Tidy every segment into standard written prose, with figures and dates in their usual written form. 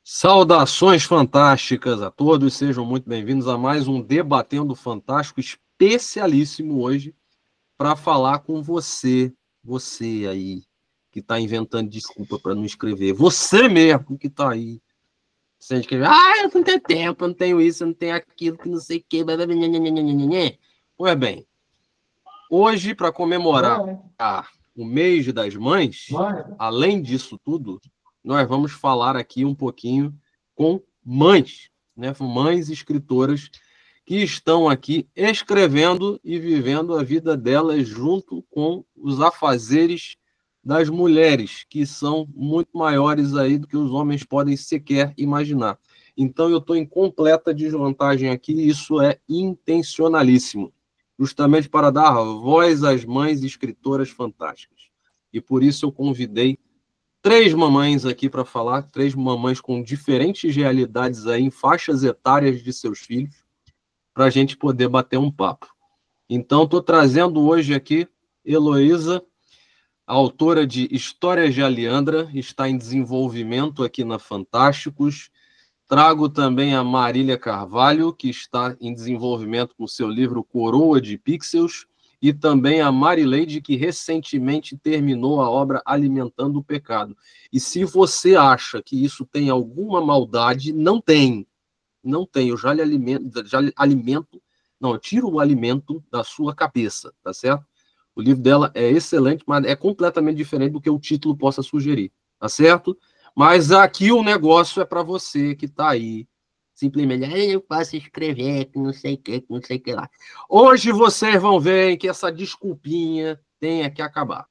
Saudações fantásticas a todos, sejam muito bem-vindos a mais um Debatendo Fantástico especialíssimo hoje para falar com você aí que está inventando desculpa para não escrever, você mesmo que está aí, sem escrever, eu não tenho tempo, eu não tenho isso, eu não tenho aquilo, que não sei o que, pois bem, hoje para comemorar o mês das mães, além disso tudo, nós vamos falar aqui um pouquinho com mães, né? Mães escritoras que estão aqui escrevendo e vivendo a vida delas junto com os afazeres das mulheres, que são muito maiores aí do que os homens podem sequer imaginar. Então, eu estou em completa desvantagem aqui, e isso é intencionalíssimo, justamente para dar voz às mães escritoras fantásticas. E por isso eu convidei três mamães aqui para falar, três mamães com diferentes realidades aí, em faixas etárias de seus filhos, para a gente poder bater um papo. Então, estou trazendo hoje aqui Heloísa, autora de Histórias de Aliandra, está em desenvolvimento aqui na Fantásticos. Trago também a Marília Carvalho, que está em desenvolvimento com seu livro Coroa de Pixels, e também a Marileide, que recentemente terminou a obra Alimentando o Pecado. E se você acha que isso tem alguma maldade, não tem. Não tem. Eu eu tiro o alimento da sua cabeça, tá certo? O livro dela é excelente, mas é completamente diferente do que o título possa sugerir, tá certo? Mas aqui o negócio é para você que está aí, simplesmente, eu posso escrever, que não sei o que não sei o que lá. Hoje vocês vão ver que essa desculpinha tem que acabar,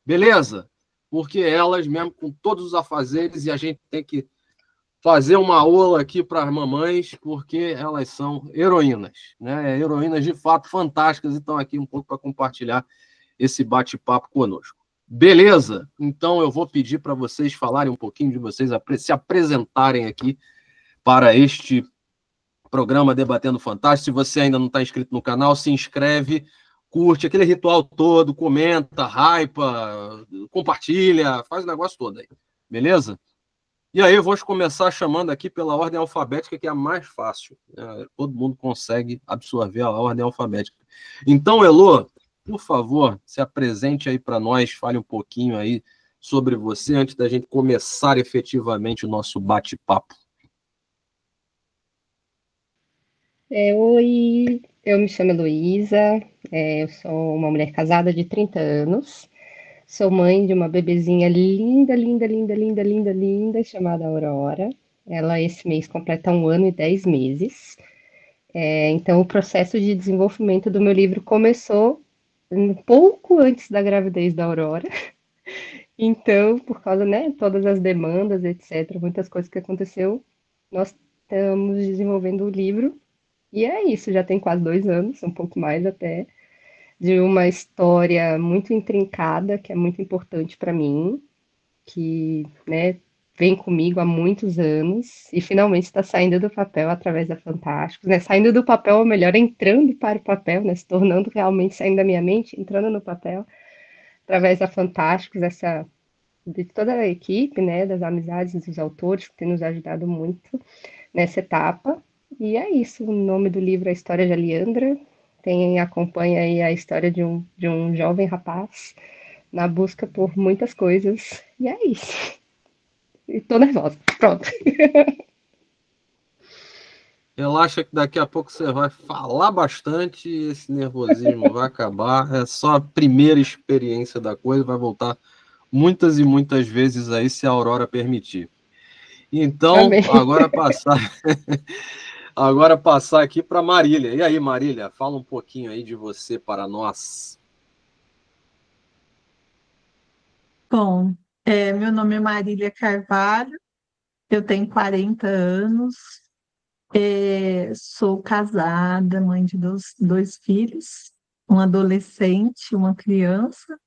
beleza? Porque elas mesmo, com todos os afazeres, e a gente tem que fazer uma aula aqui para as mamães, porque elas são heroínas, né? Heroínas de fato fantásticas e estão aqui um pouco para compartilhar esse bate-papo conosco. Beleza? Então eu vou pedir para vocês falarem um pouquinho de vocês, se apresentarem aqui para este programa Debatendo Fantástico. Se você ainda não está inscrito no canal, se inscreve, curte aquele ritual todo, comenta, hypa, compartilha, faz o negócio todo aí. Beleza? E aí eu vou começar chamando aqui pela ordem alfabética, que é a mais fácil. Todo mundo consegue absorver a ordem alfabética. Então, Elô, por favor, se apresente aí para nós, fale um pouquinho aí sobre você antes da gente começar efetivamente o nosso bate-papo. Oi, eu me chamo Heloísa, eu sou uma mulher casada de 30 anos, sou mãe de uma bebezinha linda, linda, linda, linda, linda, linda, chamada Aurora. Ela esse mês completa 1 ano e 10 meses. Então, o processo de desenvolvimento do meu livro começou um pouco antes da gravidez da Aurora. Então, por causa, né, todas as demandas, etc., muitas coisas que aconteceu, nós estamos desenvolvendo o livro. E é isso, já tem quase 2 anos, um pouco mais até, de uma história muito intrincada, que é muito importante para mim, que, né, vem comigo há muitos anos e finalmente está saindo do papel através da Fantásticos, né? Saindo do papel, ou melhor, entrando para o papel, né? Se tornando realmente, saindo da minha mente, entrando no papel, através da Fantásticos, de toda a equipe, né, das amizades dos autores, que tem nos ajudado muito nessa etapa. E é isso, o nome do livro é A História de Aliandra. Acompanha aí a história de um jovem rapaz na busca por muitas coisas. E é isso. E tô nervosa. Pronto. Relaxa que daqui a pouco você vai falar bastante e esse nervosismo vai acabar. É só a primeira experiência da coisa, vai voltar muitas e muitas vezes aí, se a Aurora permitir. Então, Amém. agora passar aqui para Marília. E aí, Marília, fala um pouquinho aí de você para nós. Bom, meu nome é Marília Carvalho, eu tenho 40 anos, sou casada, mãe de dois filhos, um adolescente, e uma criança.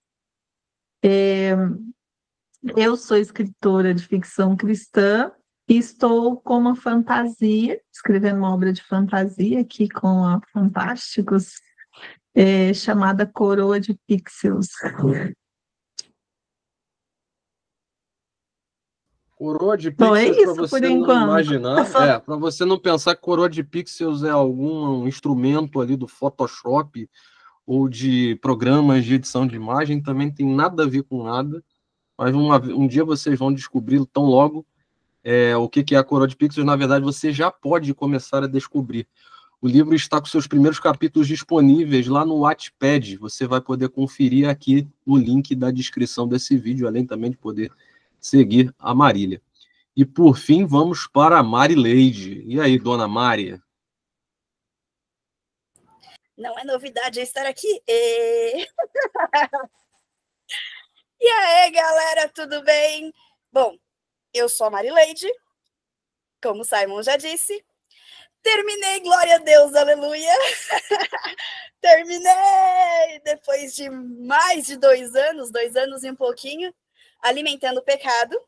Eu sou escritora de ficção cristã e estou com uma fantasia, escrevendo uma obra de fantasia aqui com a Fantásticos, chamada Coroa de Pixels. Coroa de Então é pixels, para isso por você não enquanto. imaginar, para você não pensar que coroa de pixels é algum instrumento ali do Photoshop ou de programas de edição de imagem, também tem nada a ver com nada, mas um dia vocês vão descobrir tão logo o que é a coroa de pixels. Na verdade, você já pode começar a descobrir. O livro está com seus primeiros capítulos disponíveis lá no Wattpad. Você vai poder conferir aqui no link da descrição desse vídeo, além também de poder seguir a Marília. E, por fim, vamos para a Marileide. E aí, dona Mari? Não é novidade eu estar aqui. E aí, galera, tudo bem? Bom, eu sou a Marileide, como o Simon já disse. Terminei, glória a Deus, aleluia! Terminei! Depois de mais de 2 anos e um pouquinho, alimentando o pecado.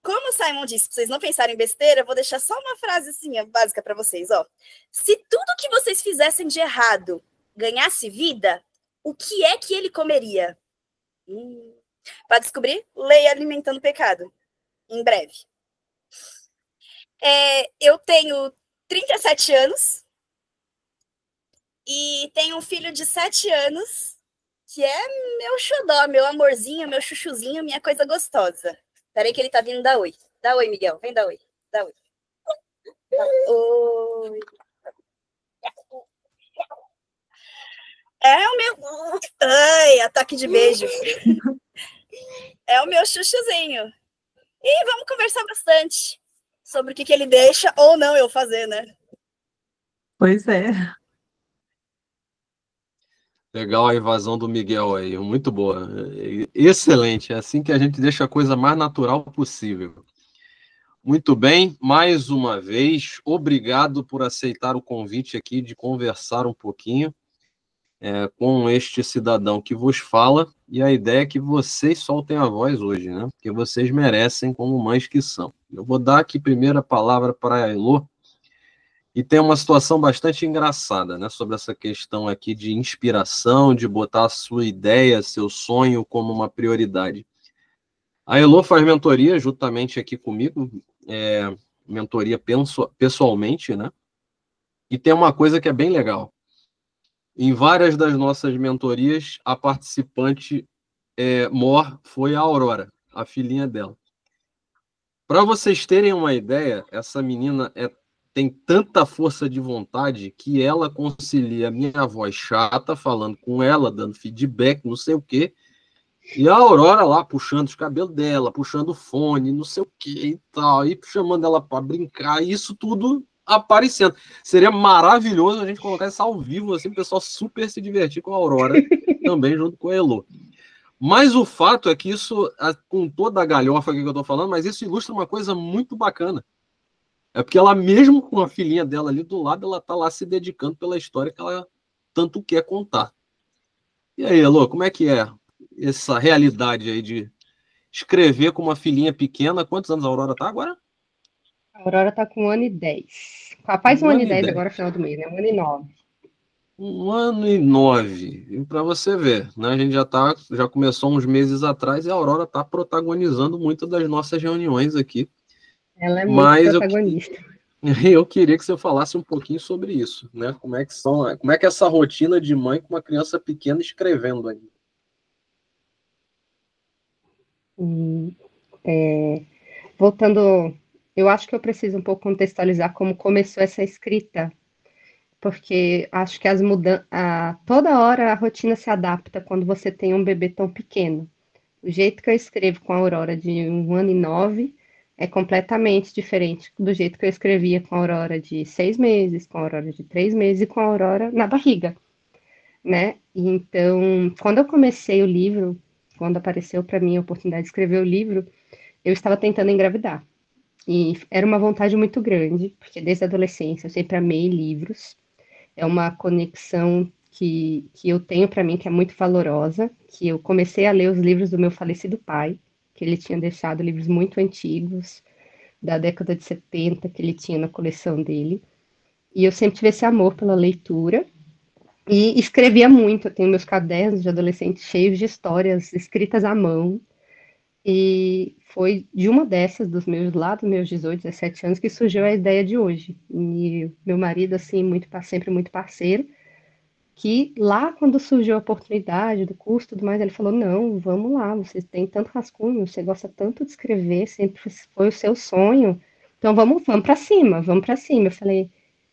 Como o Simon disse, para vocês não pensarem besteira, eu vou deixar só uma frase assim, básica para vocês. Ó. Se tudo que vocês fizessem de errado ganhasse vida, o que é que ele comeria? Para descobrir, leia Alimentando o Pecado, em breve. Eu tenho 37 anos e tenho um filho de 7 anos, que é meu xodó, meu amorzinho, meu chuchuzinho, minha coisa gostosa. Peraí que ele tá vindo dar oi. Dá oi, Miguel. Vem dar oi. Dá oi. Oi. É o meu... Ai, ataque de beijo. É o meu chuchuzinho. E vamos conversar bastante sobre o que ele deixa ou não eu fazer, né? Pois é. Legal a invasão do Miguel aí, muito boa. Excelente, é assim que a gente deixa a coisa mais natural possível. Muito bem, mais uma vez, obrigado por aceitar o convite aqui de conversar um pouquinho com este cidadão que vos fala, e a ideia é que vocês soltem a voz hoje, né? Porque vocês merecem como mães que são. Eu vou dar aqui primeiro a palavra para a Elô, e tem uma situação bastante engraçada, né, sobre essa questão aqui de inspiração, de botar a sua ideia, seu sonho como uma prioridade. A Elô faz mentoria juntamente aqui comigo, mentoria pessoalmente, né? E tem uma coisa que é bem legal. Em várias das nossas mentorias, a participante mor foi a Aurora, a filhinha dela. Para vocês terem uma ideia, essa menina tem tanta força de vontade que ela concilia a minha voz chata, falando com ela, dando feedback, não sei o quê, e a Aurora lá puxando os cabelos dela, puxando o fone, não sei o quê e tal, e chamando ela para brincar, e isso tudo aparecendo. Seria maravilhoso a gente colocar isso ao vivo, assim, o pessoal super se divertir com a Aurora, também junto com a Elô. Mas o fato é que isso, com toda a galhofa que eu estou falando, mas isso ilustra uma coisa muito bacana. É porque ela, mesmo com a filhinha dela ali do lado, ela está lá se dedicando pela história que ela tanto quer contar. E aí, Elô, como é que é essa realidade aí de escrever com uma filhinha pequena? Quantos anos a Aurora está agora? A Aurora tá com 1 ano e 10. Faz 1 ano e 10 agora, final do mês, né? 1 ano e 9. 1 ano e 9. E para você ver, né? A gente já começou uns meses atrás e a Aurora está protagonizando muitas das nossas reuniões aqui. Ela é muito protagonista. Eu queria que você falasse um pouquinho sobre isso, né? Como é que é essa rotina de mãe com uma criança pequena escrevendo ainda? Voltando, eu acho que eu preciso um pouco contextualizar como começou essa escrita, porque acho que toda hora a rotina se adapta quando você tem um bebê tão pequeno. O jeito que eu escrevo com a Aurora de 1 ano e 9 é completamente diferente do jeito que eu escrevia com a Aurora de 6 meses, com a Aurora de 3 meses e com a Aurora na barriga, né? Então, quando eu comecei o livro, quando apareceu para mim a oportunidade de escrever o livro, eu estava tentando engravidar. E era uma vontade muito grande, porque desde a adolescência eu sempre amei livros. É uma conexão que eu tenho para mim que é muito valorosa, que eu comecei a ler os livros do meu falecido pai, que ele tinha deixado livros muito antigos, da década de 70, que ele tinha na coleção dele. E eu sempre tive esse amor pela leitura e escrevia muito. Eu tenho meus cadernos de adolescente cheios de histórias escritas à mão. E foi de uma dessas, dos meus lá dos meus 18, 17 anos, que surgiu a ideia de hoje. E meu marido, assim, sempre muito parceiro, que lá quando surgiu a oportunidade do curso e tudo mais, ele falou, não, vamos lá, você tem tanto rascunho, você gosta tanto de escrever, sempre foi o seu sonho, então vamos para cima, vamos para cima.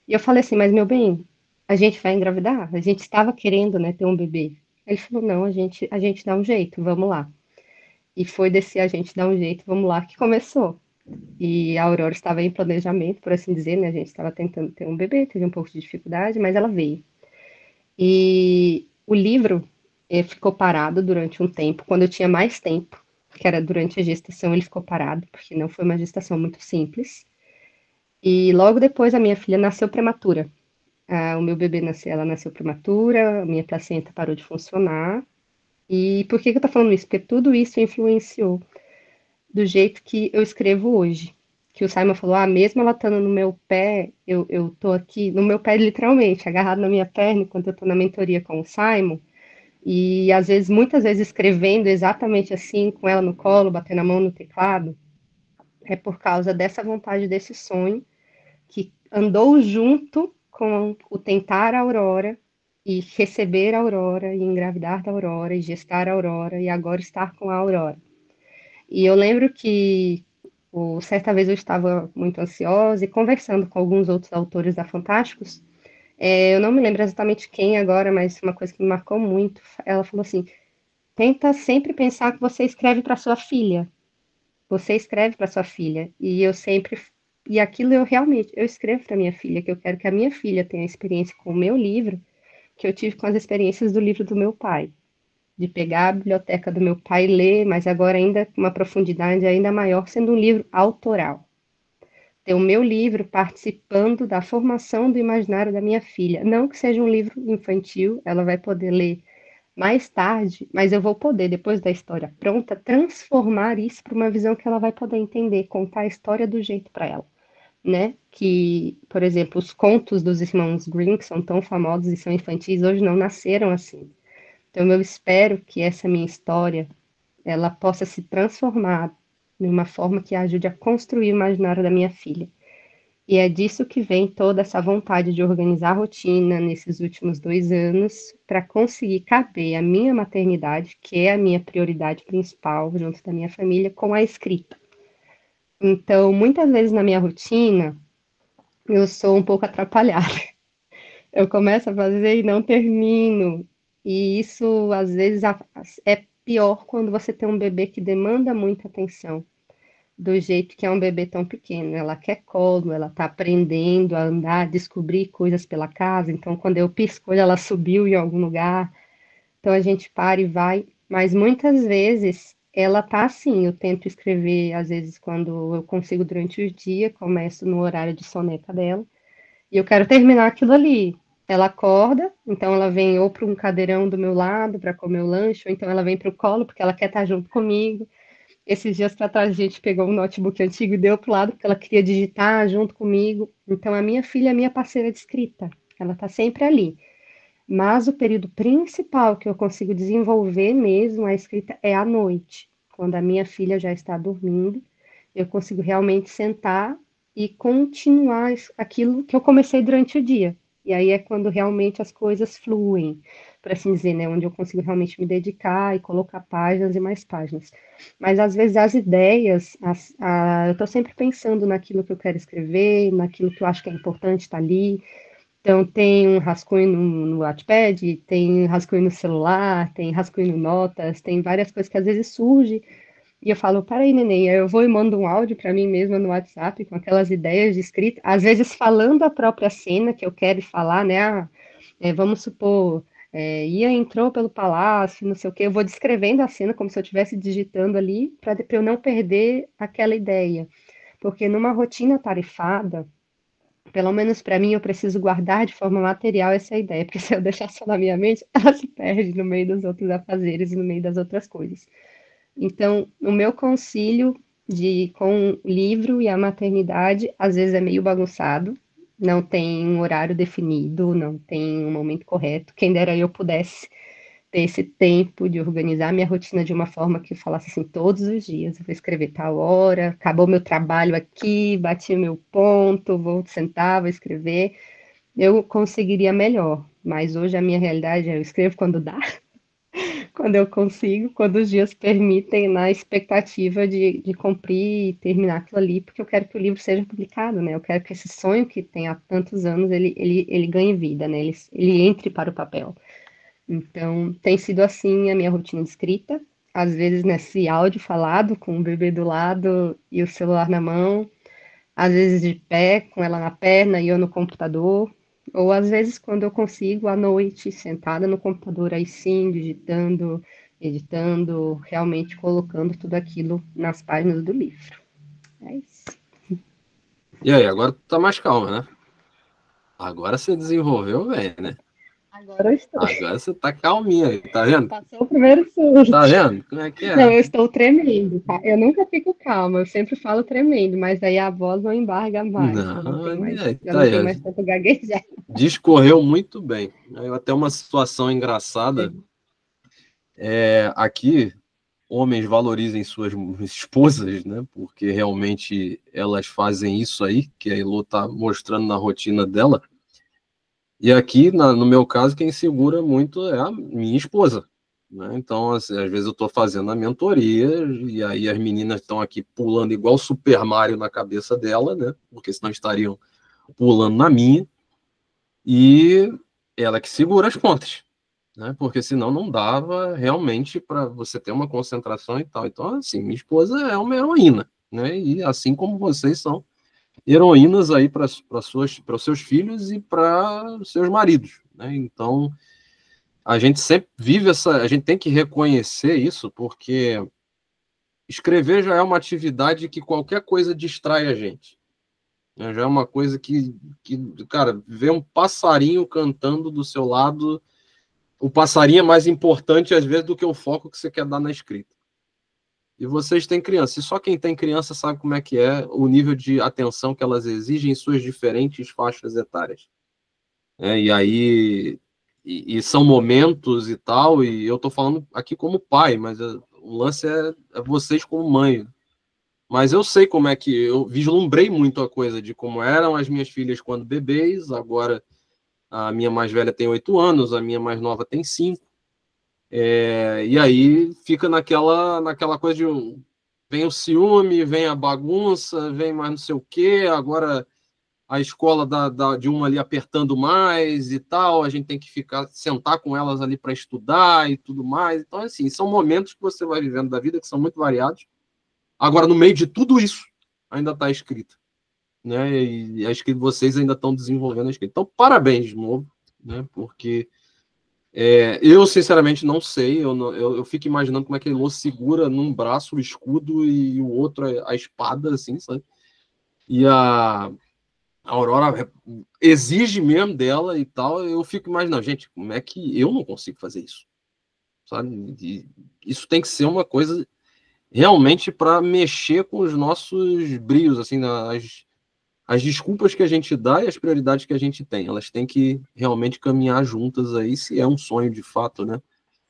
Eu falei assim, mas meu bem, a gente vai engravidar? A gente estava querendo, né, ter um bebê. Ele falou, não, a gente dá um jeito, vamos lá. E foi desse a gente dar um jeito, vamos lá, que começou. E a Aurora estava em planejamento, por assim dizer, né? A gente estava tentando ter um bebê, teve um pouco de dificuldade, mas ela veio. E o livro ficou parado durante um tempo, quando eu tinha mais tempo, que era durante a gestação, ele ficou parado, porque não foi uma gestação muito simples. E logo depois a minha filha nasceu prematura. O meu bebê nasceu, ela nasceu prematura, a minha placenta parou de funcionar. E por que que eu tô falando isso? Porque tudo isso influenciou do jeito que eu escrevo hoje. Que o Simon falou, mesmo ela estando no meu pé, eu tô aqui, no meu pé literalmente, agarrado na minha perna, enquanto eu tô na mentoria com o Simon, e às vezes, muitas vezes escrevendo exatamente assim, com ela no colo, batendo a mão no teclado, é por causa dessa vontade, desse sonho, que andou junto com o tentar a Aurora, e receber a Aurora, e engravidar da Aurora, e gestar a Aurora, e agora estar com a Aurora. E eu lembro que certa vez eu estava muito ansiosa e conversando com alguns outros autores da Fantásticos. Eu não me lembro exatamente quem agora, mas uma coisa que me marcou muito. Ela falou assim: tenta sempre pensar que você escreve para sua filha. Você escreve para sua filha. E eu sempre. E aquilo eu escrevo para minha filha, que eu quero que a minha filha tenha experiência com o meu livro, que eu tive com as experiências do livro do meu pai, de pegar a biblioteca do meu pai e ler, mas agora ainda com uma profundidade ainda maior, sendo um livro autoral. Ter o meu livro participando da formação do imaginário da minha filha. Não que seja um livro infantil, ela vai poder ler mais tarde, mas eu vou poder, depois da história pronta, transformar isso para uma visão que ela vai poder entender, contar a história do jeito para ela, né? Que, por exemplo, os contos dos irmãos Grimm, que são tão famosos e são infantis, hoje não nasceram assim. Então eu espero que essa minha história ela possa se transformar de uma forma que ajude a construir o imaginário da minha filha. E é disso que vem toda essa vontade de organizar a rotina nesses últimos 2 anos para conseguir caber a minha maternidade, que é a minha prioridade principal, junto da minha família, com a escrita. Então, muitas vezes na minha rotina, eu sou um pouco atrapalhada. Eu começo a fazer e não termino. E isso, às vezes, é pior quando você tem um bebê que demanda muita atenção, do jeito que é um bebê tão pequeno. Ela quer colo, ela está aprendendo a andar, descobrir coisas pela casa. Então, quando eu pisco, ela subiu em algum lugar. Então, a gente para e vai. Mas muitas vezes ela tá assim. Eu tento escrever, às vezes, quando eu consigo durante o dia, começo no horário de soneca dela. E eu quero terminar aquilo ali. Ela acorda, então ela vem ou para um cadeirão do meu lado para comer o lanche, ou então ela vem para o colo porque ela quer estar junto comigo. Esses dias para trás a gente pegou um notebook antigo e deu para o lado porque ela queria digitar junto comigo. Então a minha filha é minha parceira de escrita. Ela está sempre ali. Mas o período principal que eu consigo desenvolver mesmo a escrita é à noite, quando a minha filha já está dormindo. Eu consigo realmente sentar e continuar aquilo que eu comecei durante o dia. E aí é quando realmente as coisas fluem, por assim dizer, né? Onde eu consigo realmente me dedicar e colocar páginas e mais páginas. Mas às vezes as ideias, eu estou sempre pensando naquilo que eu quero escrever, naquilo que eu acho que é importante estar ali. Então tem um rascunho no Wattpad, tem rascunho no celular, tem rascunho no Notas, tem várias coisas que às vezes surgem e eu falo, peraí, neném, aí eu vou e mando um áudio para mim mesma no WhatsApp com aquelas ideias de escrita, às vezes falando a própria cena que eu quero falar, né? Vamos supor, Ian entrou pelo palácio, não sei o quê, eu vou descrevendo a cena como se eu estivesse digitando ali para eu não perder aquela ideia. Porque numa rotina tarefada, pelo menos para mim, eu preciso guardar de forma material essa ideia, porque se eu deixar só na minha mente, ela se perde no meio dos outros afazeres e no meio das outras coisas. Então, o meu concílio com o livro e a maternidade, às vezes é meio bagunçado, não tem um horário definido, não tem um momento correto. Quem dera eu pudesse ter esse tempo de organizar minha rotina de uma forma que eu falasse assim, todos os dias, eu vou escrever tal hora, acabou meu trabalho aqui, bati o meu ponto, vou sentar, vou escrever, eu conseguiria melhor, mas hoje a minha realidade é eu escrevo quando dá, quando eu consigo, quando os dias permitem, na expectativa de cumprir e terminar aquilo ali, porque eu quero que o livro seja publicado, né? Eu quero que esse sonho que tem há tantos anos, ele ganhe vida, né? Ele entre para o papel. Então, tem sido assim a minha rotina de escrita, às vezes nesse áudio falado, com o bebê do lado e o celular na mão, às vezes de pé, com ela na perna e eu no computador, ou às vezes quando eu consigo, à noite, sentada no computador, aí sim, digitando, editando, realmente colocando tudo aquilo nas páginas do livro. É isso. E aí, agora tu tá mais calma, né? Agora você desenvolveu bem, né? Agora eu estou. Agora você tá calminha aí, tá vendo? Passou o primeiro surto. Tá vendo? Como é que Não, é? eu estou tremendo, tá? Eu nunca fico calma, eu sempre falo tremendo, mas aí a voz não embarga mais, Não, e aí, já tá não aí. tem mais tanto gaguejar. Discorreu muito bem. Aí até uma situação engraçada. Aqui, homens valorizem suas esposas, né? Porque realmente elas fazem isso aí, que a Elô tá mostrando na rotina dela. E aqui, no meu caso, quem segura muito é a minha esposa, né? Então, assim, às vezes eu estou fazendo a mentoria e aí as meninas estão aqui pulando igual Super Mario na cabeça dela, né? Porque senão estariam pulando na minha. E ela que segura as pontas, né? Porque senão não dava realmente para você ter uma concentração e tal. Então, assim, minha esposa é uma heroína, né? E assim como vocês são heroínas aí para os seus filhos e para os seus maridos, né? Então, a gente sempre vive a gente tem que reconhecer isso, porque escrever já é uma atividade que qualquer coisa distrai a gente, né? Já é uma coisa cara, ver um passarinho cantando do seu lado, o passarinho é mais importante às vezes do que o foco que você quer dar na escrita. E vocês têm criança, e só quem tem criança sabe como é que é o nível de atenção que elas exigem em suas diferentes faixas etárias. E aí, são momentos e tal, e eu tô falando aqui como pai, mas o lance é vocês como mãe. Mas eu sei como é que, eu vislumbrei muito a coisa de como eram as minhas filhas quando bebês, agora a minha mais velha tem 8 anos, a minha mais nova tem 5. E aí fica naquela coisa de vem o ciúme, vem a bagunça, vem mais não sei o quê, agora a escola de uma ali apertando mais e tal, a gente tem que sentar com elas ali para estudar e tudo mais. Então, assim, são momentos que você vai vivendo da vida que são muito variados. Agora, no meio de tudo isso, ainda está escrita, né? E acho que vocês ainda estão desenvolvendo a escrita. Então, parabéns de novo, né? Porque eu, sinceramente, não sei. Eu fico imaginando como é que ele segura num braço o escudo e o outro a espada, assim, sabe? E a Aurora exige mesmo dela e tal. Eu fico imaginando, gente, como é que eu não consigo fazer isso? Sabe? E isso tem que ser uma coisa realmente para mexer com os nossos brios, assim, as desculpas que a gente dá e as prioridades que a gente tem. Elas têm que realmente caminhar juntas aí, se é um sonho de fato, né?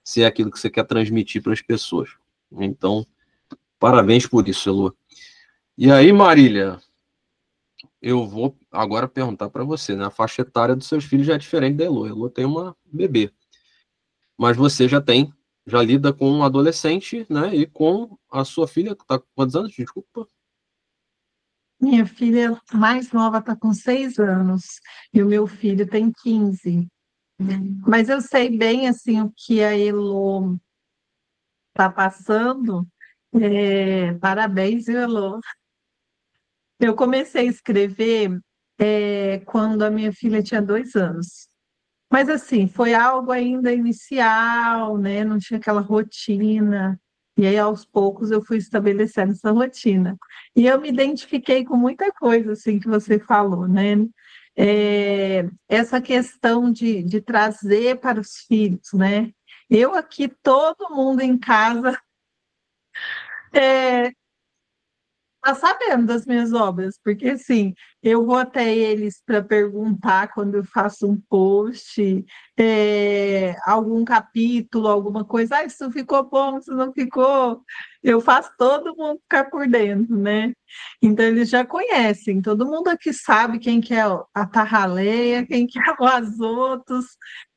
Se é aquilo que você quer transmitir para as pessoas. Então, parabéns por isso, Elô. E aí, Marília, eu vou agora perguntar para você, né? A faixa etária dos seus filhos já é diferente da Elô. A Elô tem uma bebê. Mas você já lida com um adolescente, né? E com a sua filha, que está com quantos anos? Desculpa. Minha filha mais nova está com 6 anos e o meu filho tem 15. Mas eu sei bem assim o que a Elô está passando. Parabéns, viu, Elô? Eu comecei a escrever quando a minha filha tinha 2 anos. Mas assim, foi algo ainda inicial, né? Não tinha aquela rotina. E aí, aos poucos, eu fui estabelecendo essa rotina. E eu me identifiquei com muita coisa assim que você falou, né? Essa questão de trazer para os filhos, né? Eu aqui, todo mundo em casa tá sabendo das minhas obras, porque assim, eu vou até eles para perguntar quando eu faço um post, algum capítulo, alguma coisa, isso ficou bom, isso não ficou. Eu faço todo mundo ficar por dentro, né? Então eles já conhecem, todo mundo aqui sabe quem que é a Tarraleia, quem que é o Azotos,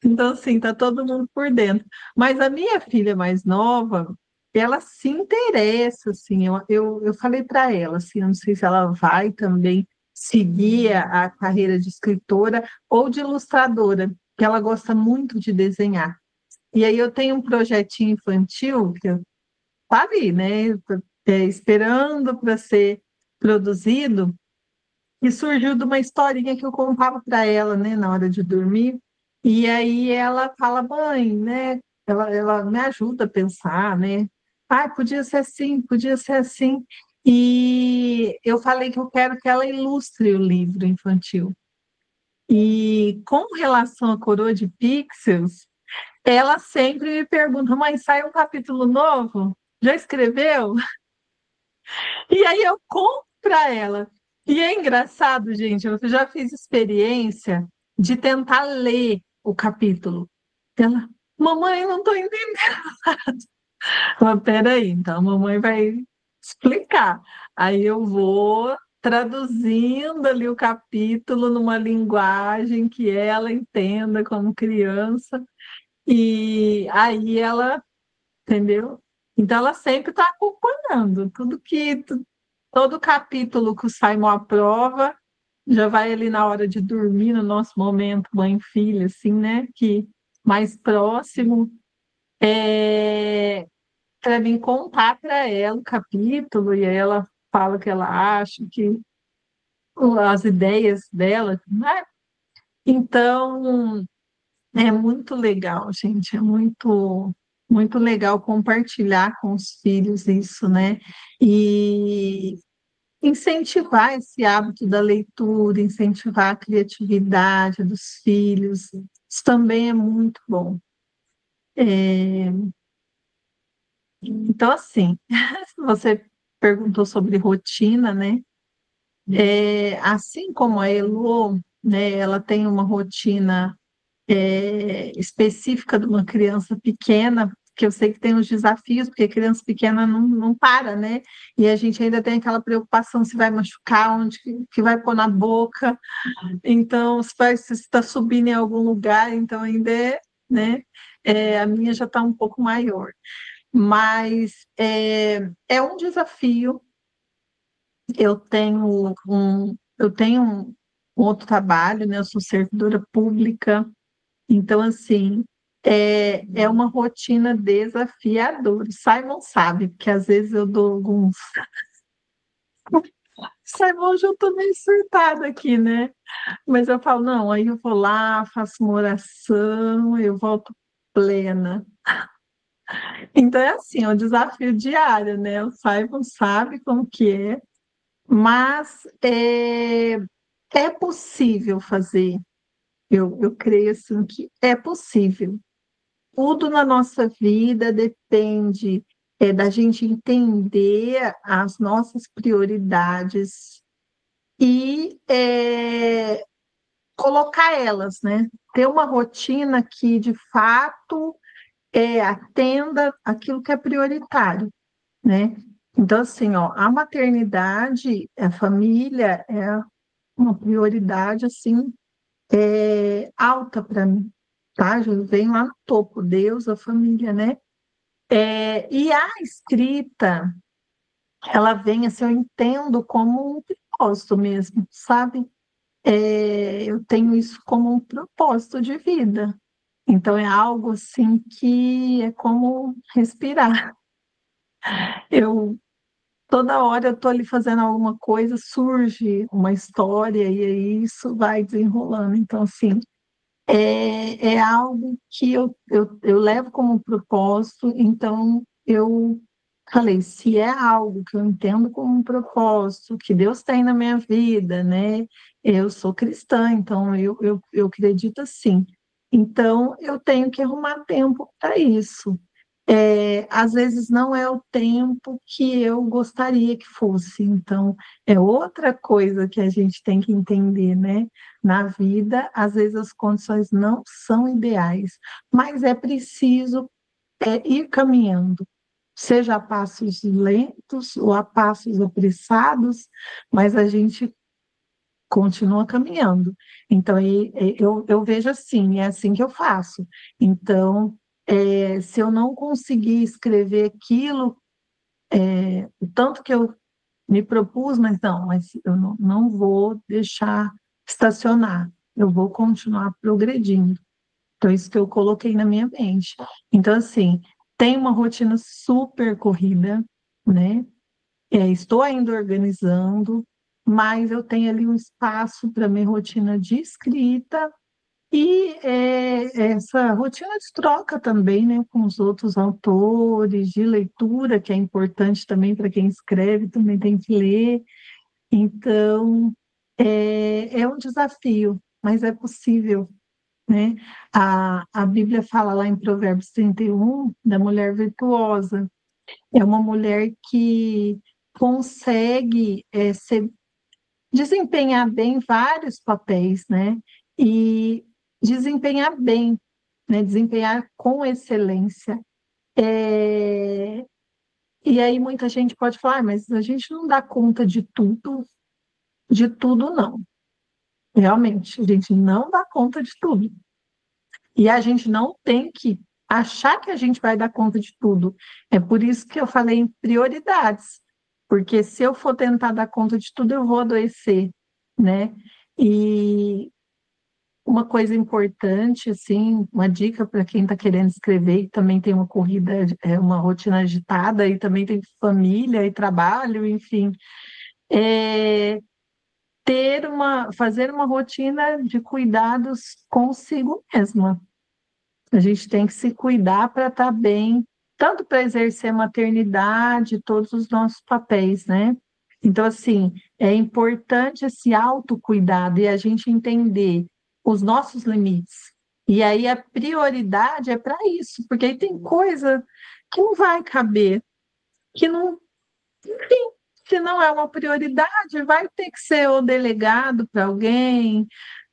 então assim, tá todo mundo por dentro. Mas a minha filha mais nova, ela se interessa, assim, eu falei para ela, assim, eu não sei se ela vai também seguir a carreira de escritora ou de ilustradora, que ela gosta muito de desenhar. E aí eu tenho um projetinho infantil que eu tá ali, né, esperando para ser produzido, e surgiu de uma historinha que eu contava para ela, né, na hora de dormir, e aí ela fala, mãe, né, ela me ajuda a pensar, né, podia ser assim, podia ser assim, e eu falei que eu quero que ela ilustre o livro infantil. E com relação à Coroa de Pixels, ela sempre me pergunta, mãe, sai um capítulo novo? Já escreveu? E aí eu conto para ela. E é engraçado, gente, eu já fiz experiência de tentar ler o capítulo. Ela, mamãe, eu não estou entendendo. Mas peraí, então a mamãe vai explicar. Aí eu vou traduzindo ali o capítulo numa linguagem que ela entenda como criança. E aí ela, entendeu? Então ela sempre está acompanhando todo capítulo que o Simon aprova, já vai ali na hora de dormir, no nosso momento mãe e filha, assim, né? Que mais próximo, para mim contar para ela o capítulo, e aí ela fala o que ela acha, que as ideias dela, né? Então, é muito legal, gente, é muito legal compartilhar com os filhos isso, né? E incentivar esse hábito da leitura, incentivar a criatividade dos filhos, isso também é muito bom. Então, assim, você perguntou sobre rotina, né? Assim como a Elo, né, ela tem uma rotina específica de uma criança pequena, que eu sei que tem os desafios, porque criança pequena não para, né? E a gente ainda tem aquela preocupação se vai machucar, onde que vai pôr na boca, então se está subindo em algum lugar, então ainda né? A minha já está um pouco maior, mas é um desafio. Eu tenho um outro trabalho, né? Eu sou servidora pública, então, assim, é uma rotina desafiadora. O Simon sabe, porque às vezes eu dou alguns. Simon, já estou meio surtada aqui, né? Mas eu falo, não, aí eu vou lá, faço uma oração, eu volto plena. Então, é assim, é um desafio diário, né? O Simon sabe como que é, mas é possível fazer. Eu creio, assim, que é possível. Tudo na nossa vida depende da gente entender as nossas prioridades e colocar elas, né? Ter uma rotina que, de fato, atenda aquilo que é prioritário, né? Então, assim, ó, a maternidade, a família é uma prioridade, assim, alta para mim, tá? Já vem lá no topo, Deus, a família, né? E a escrita, ela vem, assim, eu entendo como um propósito mesmo, sabe? Eu tenho isso como um propósito de vida. Então, é algo, assim, que é como respirar. Eu, toda hora eu estou ali fazendo alguma coisa, surge uma história e aí isso vai desenrolando. Então, assim, é algo que eu levo como propósito, então eu falei, se é algo que eu entendo como um propósito, que Deus tem na minha vida, né? Eu sou cristã, então eu acredito assim. Então, eu tenho que arrumar tempo para isso. às vezes não é o tempo que eu gostaria que fosse. Então, é outra coisa que a gente tem que entender, né? Na vida, às vezes as condições não são ideais, mas é preciso ir caminhando, seja a passos lentos ou a passos apressados, mas a gente continua caminhando. Então, eu vejo assim, é assim que eu faço. Então, se eu não conseguir escrever aquilo, o tanto que eu me propus, mas eu não vou deixar estacionar, eu vou continuar progredindo. Então, isso que eu coloquei na minha mente. Então, assim, tem uma rotina super corrida, né? Estou ainda organizando, mas eu tenho ali um espaço para minha rotina de escrita e essa rotina de troca também, né, com os outros autores, de leitura, que é importante também para quem escreve, também tem que ler. Então, é um desafio, mas é possível, né? A Bíblia fala lá em Provérbios 31 da mulher virtuosa. É uma mulher que consegue desempenhar bem vários papéis, né? E desempenhar bem, né? Desempenhar com excelência. É, E aí muita gente pode falar, mas a gente não dá conta de tudo não. Realmente, a gente não dá conta de tudo. E a gente não tem que achar que a gente vai dar conta de tudo. É por isso que eu falei em prioridades, porque se eu for tentar dar conta de tudo, eu vou adoecer, né? E uma coisa importante, assim, uma dica para quem está querendo escrever, e também tem uma corrida, uma rotina agitada, e também tem família e trabalho, enfim, é fazer uma rotina de cuidados consigo mesma. A gente tem que se cuidar para estar bem, tanto para exercer a maternidade, todos os nossos papéis, né? Então, assim, é importante esse autocuidado e a gente entender os nossos limites. E aí a prioridade é para isso, porque aí tem coisa que não vai caber, que não, enfim, se não é uma prioridade, vai ter que ser o delegado para alguém,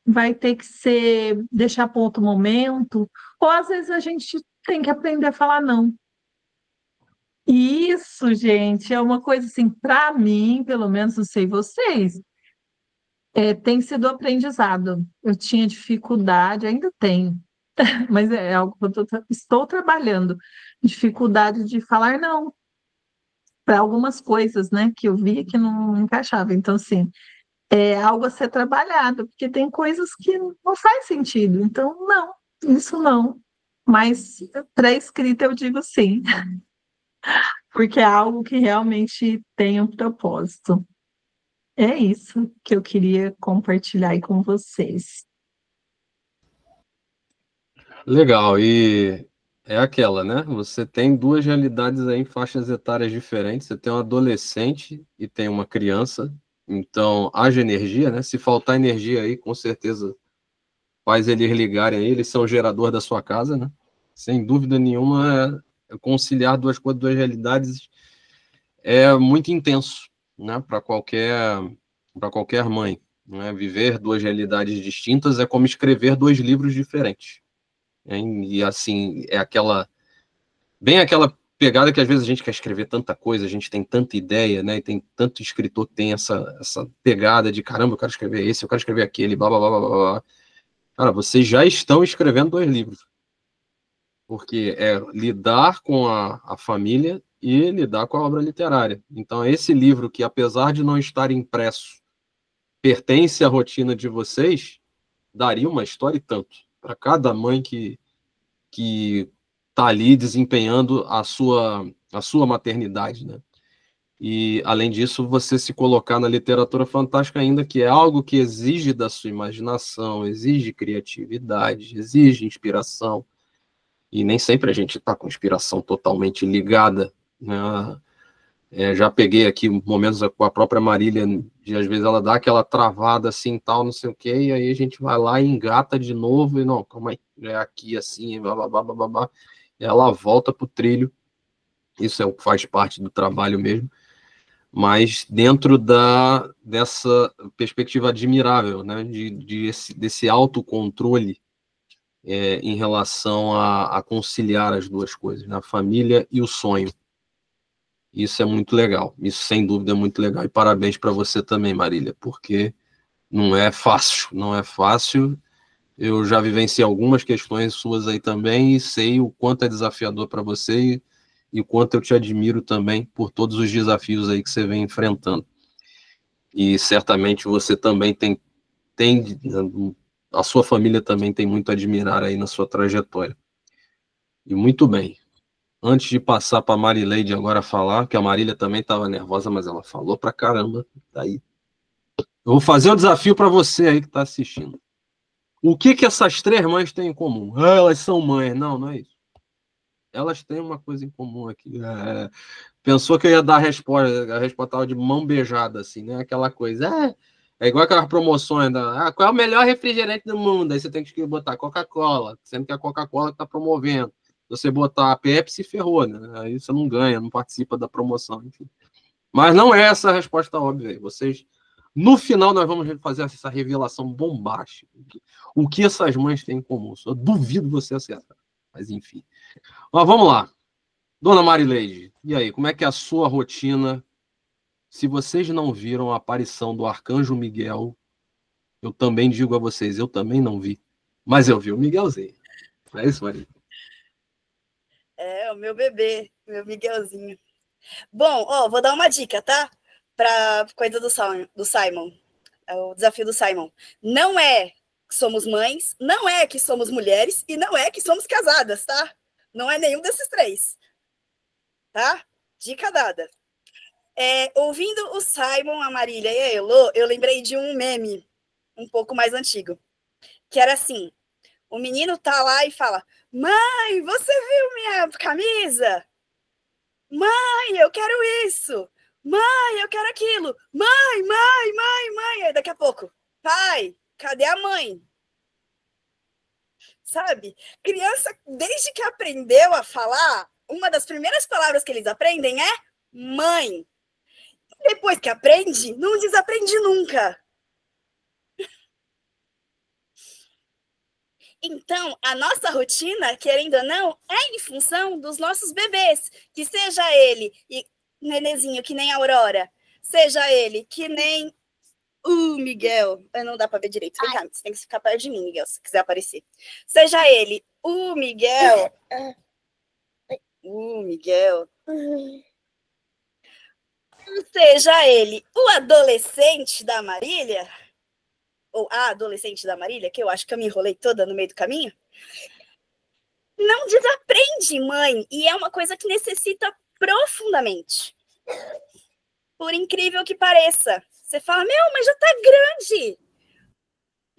vai ter que ser deixar para outro momento, ou às vezes a gente tem que aprender a falar não. E isso, gente, é uma coisa assim, para mim, pelo menos, não sei vocês, tem sido aprendizado. Eu tinha dificuldade, ainda tenho, mas é algo que estou trabalhando, dificuldade de falar não para algumas coisas, né, que eu via que não encaixava. Então, assim, é algo a ser trabalhado, porque tem coisas que não faz sentido. Então, não, isso não. Mas para escrita eu digo sim, porque é algo que realmente tem um propósito. É isso que eu queria compartilhar aí com vocês. Legal, e é aquela, né? Você tem duas realidades aí em faixas etárias diferentes. Você tem um adolescente e tem uma criança. Então, haja energia, né? Se faltar energia aí, com certeza faz eles ligarem aí. Eles são o gerador da sua casa, né? Sem dúvida nenhuma, conciliar duas coisas, duas realidades é muito intenso, né? Para qualquer mãe, né? Viver duas realidades distintas é como escrever dois livros diferentes. E assim, bem aquela pegada que às vezes a gente quer escrever tanta coisa, a gente tem tanta ideia, né? E tem tanto escritor que tem essa pegada de caramba, eu quero escrever esse, eu quero escrever aquele, blá blá blá blá blá. Cara, vocês já estão escrevendo dois livros, porque é lidar com a família e lidar com a obra literária. Então, esse livro que, apesar de não estar impresso, pertence à rotina de vocês, daria uma história e tanto para cada mãe que está ali desempenhando a sua maternidade, né? E, além disso, você se colocar na literatura fantástica ainda, que é algo que exige da sua imaginação, exige criatividade, exige inspiração, e nem sempre a gente está com inspiração totalmente ligada, né? Já peguei aqui momentos com a própria Marília, de às vezes ela dá aquela travada assim, tal, não sei o quê, e aí a gente vai lá e engata de novo, e não, calma aí, é aqui assim, blá, blá, blá, blá, blá. ela volta para o trilho. Isso faz parte do trabalho mesmo, mas dentro dessa perspectiva admirável, né, desse autocontrole em relação a conciliar as duas coisas, né, a família e o sonho. Isso é muito legal, isso sem dúvida é muito legal. E parabéns para você também, Marília, porque não é fácil, não é fácil. Eu já vivenciei algumas questões suas aí também e sei o quanto é desafiador para você e o quanto eu te admiro também por todos os desafios aí que você vem enfrentando. E certamente você também tem a sua família também tem muito a admirar aí na sua trajetória. E muito bem. Antes de passar para a Marileide agora falar, que a Marília também estava nervosa, mas ela falou pra caramba. Daí. Eu vou fazer um desafio para você aí que está assistindo. O que essas três mães têm em comum? Ah, elas são mães. Não, não é isso. Elas têm uma coisa em comum aqui. Pensou que eu ia dar a resposta estava de mão beijada, assim, né? Aquela coisa. É igual aquelas promoções qual é o melhor refrigerante do mundo? Aí você tem que botar Coca-Cola, sendo que a Coca-Cola está promovendo. Você botar a Pepsi, ferrou, né? Aí você não ganha, não participa da promoção, enfim. Mas não é essa a resposta óbvia. Vocês, no final, nós vamos fazer essa revelação bombástica. O que essas mães têm em comum? Eu duvido você acertar. Mas, enfim. Mas vamos lá. Dona Marileide, e aí, como é que é a sua rotina? Se vocês não viram a aparição do Arcanjo Miguel, eu também digo a vocês, eu também não vi. Mas eu vi o Miguelzinho. É isso, Maria? É, o meu bebê, meu Miguelzinho. Bom, vou dar uma dica, tá? Para coisa do Simon. O desafio do Simon. Não é que somos mães, não é que somos mulheres e não é que somos casadas, tá? Não é nenhum desses três. Tá? Dica dada. Ouvindo o Simon, a Marília e a Elô, eu lembrei de um meme um pouco mais antigo, que era assim, o menino tá lá e fala, mãe, você viu minha camisa? Mãe, eu quero isso! Mãe, eu quero aquilo! Mãe, mãe, mãe, mãe! Aí daqui a pouco, pai, cadê a mãe? Sabe? Criança, desde que aprendeu a falar, uma das primeiras palavras que eles aprendem é mãe. Depois que aprende, não desaprende nunca. Então, a nossa rotina, querendo ou não, é em função dos nossos bebês. Que seja ele, nenezinho, que nem a Aurora, seja ele, que nem o Miguel. Não dá para ver direito. Vem cá, você tem que ficar perto de mim, Miguel, se quiser aparecer. Seja ele, o Miguel. O Miguel. Seja ele, o adolescente da Marília, ou a adolescente da Marília, que eu acho que eu me enrolei toda no meio do caminho, não desaprende, mãe. E é uma coisa que necessita profundamente. Por incrível que pareça. Você fala, mas já tá grande.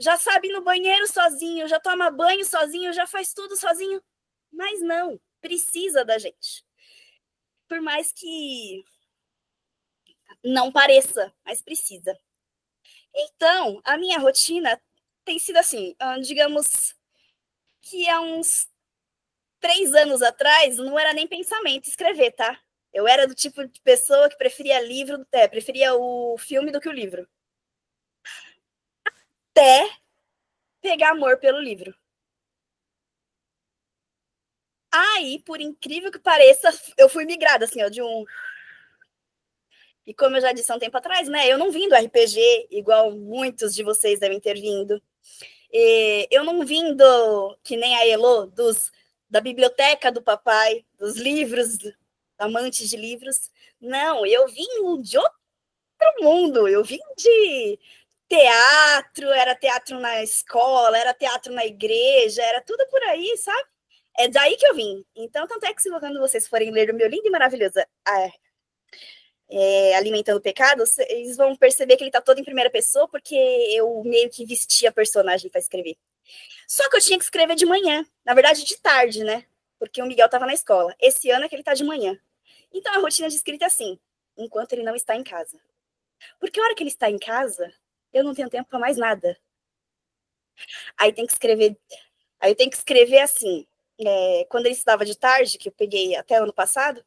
Já sabe ir no banheiro sozinho, já toma banho sozinho, já faz tudo sozinho. Mas não, precisa da gente. Por mais que não pareça, mas precisa. Então, a minha rotina tem sido assim, digamos que há uns 3 anos atrás, não era nem pensamento escrever, tá? Eu era do tipo de pessoa que preferia o filme do que o livro. Até pegar amor pelo livro. Aí, por incrível que pareça, eu fui migrada, assim, de um... E como eu já disse há um tempo atrás, né? Eu não vim do RPG, igual muitos de vocês devem ter vindo. Eu não vim que nem a Elô, da biblioteca do papai, dos livros, amantes de livros. Não, eu vim de outro mundo. Eu vim de teatro, era teatro na escola, era teatro na igreja, era tudo por aí, sabe? É daí que eu vim. Então, tanto é que quando vocês forem ler o meu lindo e maravilhoso Alimentando o Pecado, vocês vão perceber que ele tá todo em primeira pessoa, porque eu meio que vesti a personagem para escrever. Só que eu tinha que escrever de manhã, na verdade de tarde, né? Porque o Miguel tava na escola. Esse ano é que ele tá de manhã. Então a rotina de escrita é assim, enquanto ele não está em casa. Porque a hora que ele está em casa, eu não tenho tempo para mais nada. Aí eu tenho que escrever assim, quando ele estudava de tarde, que eu peguei até ano passado,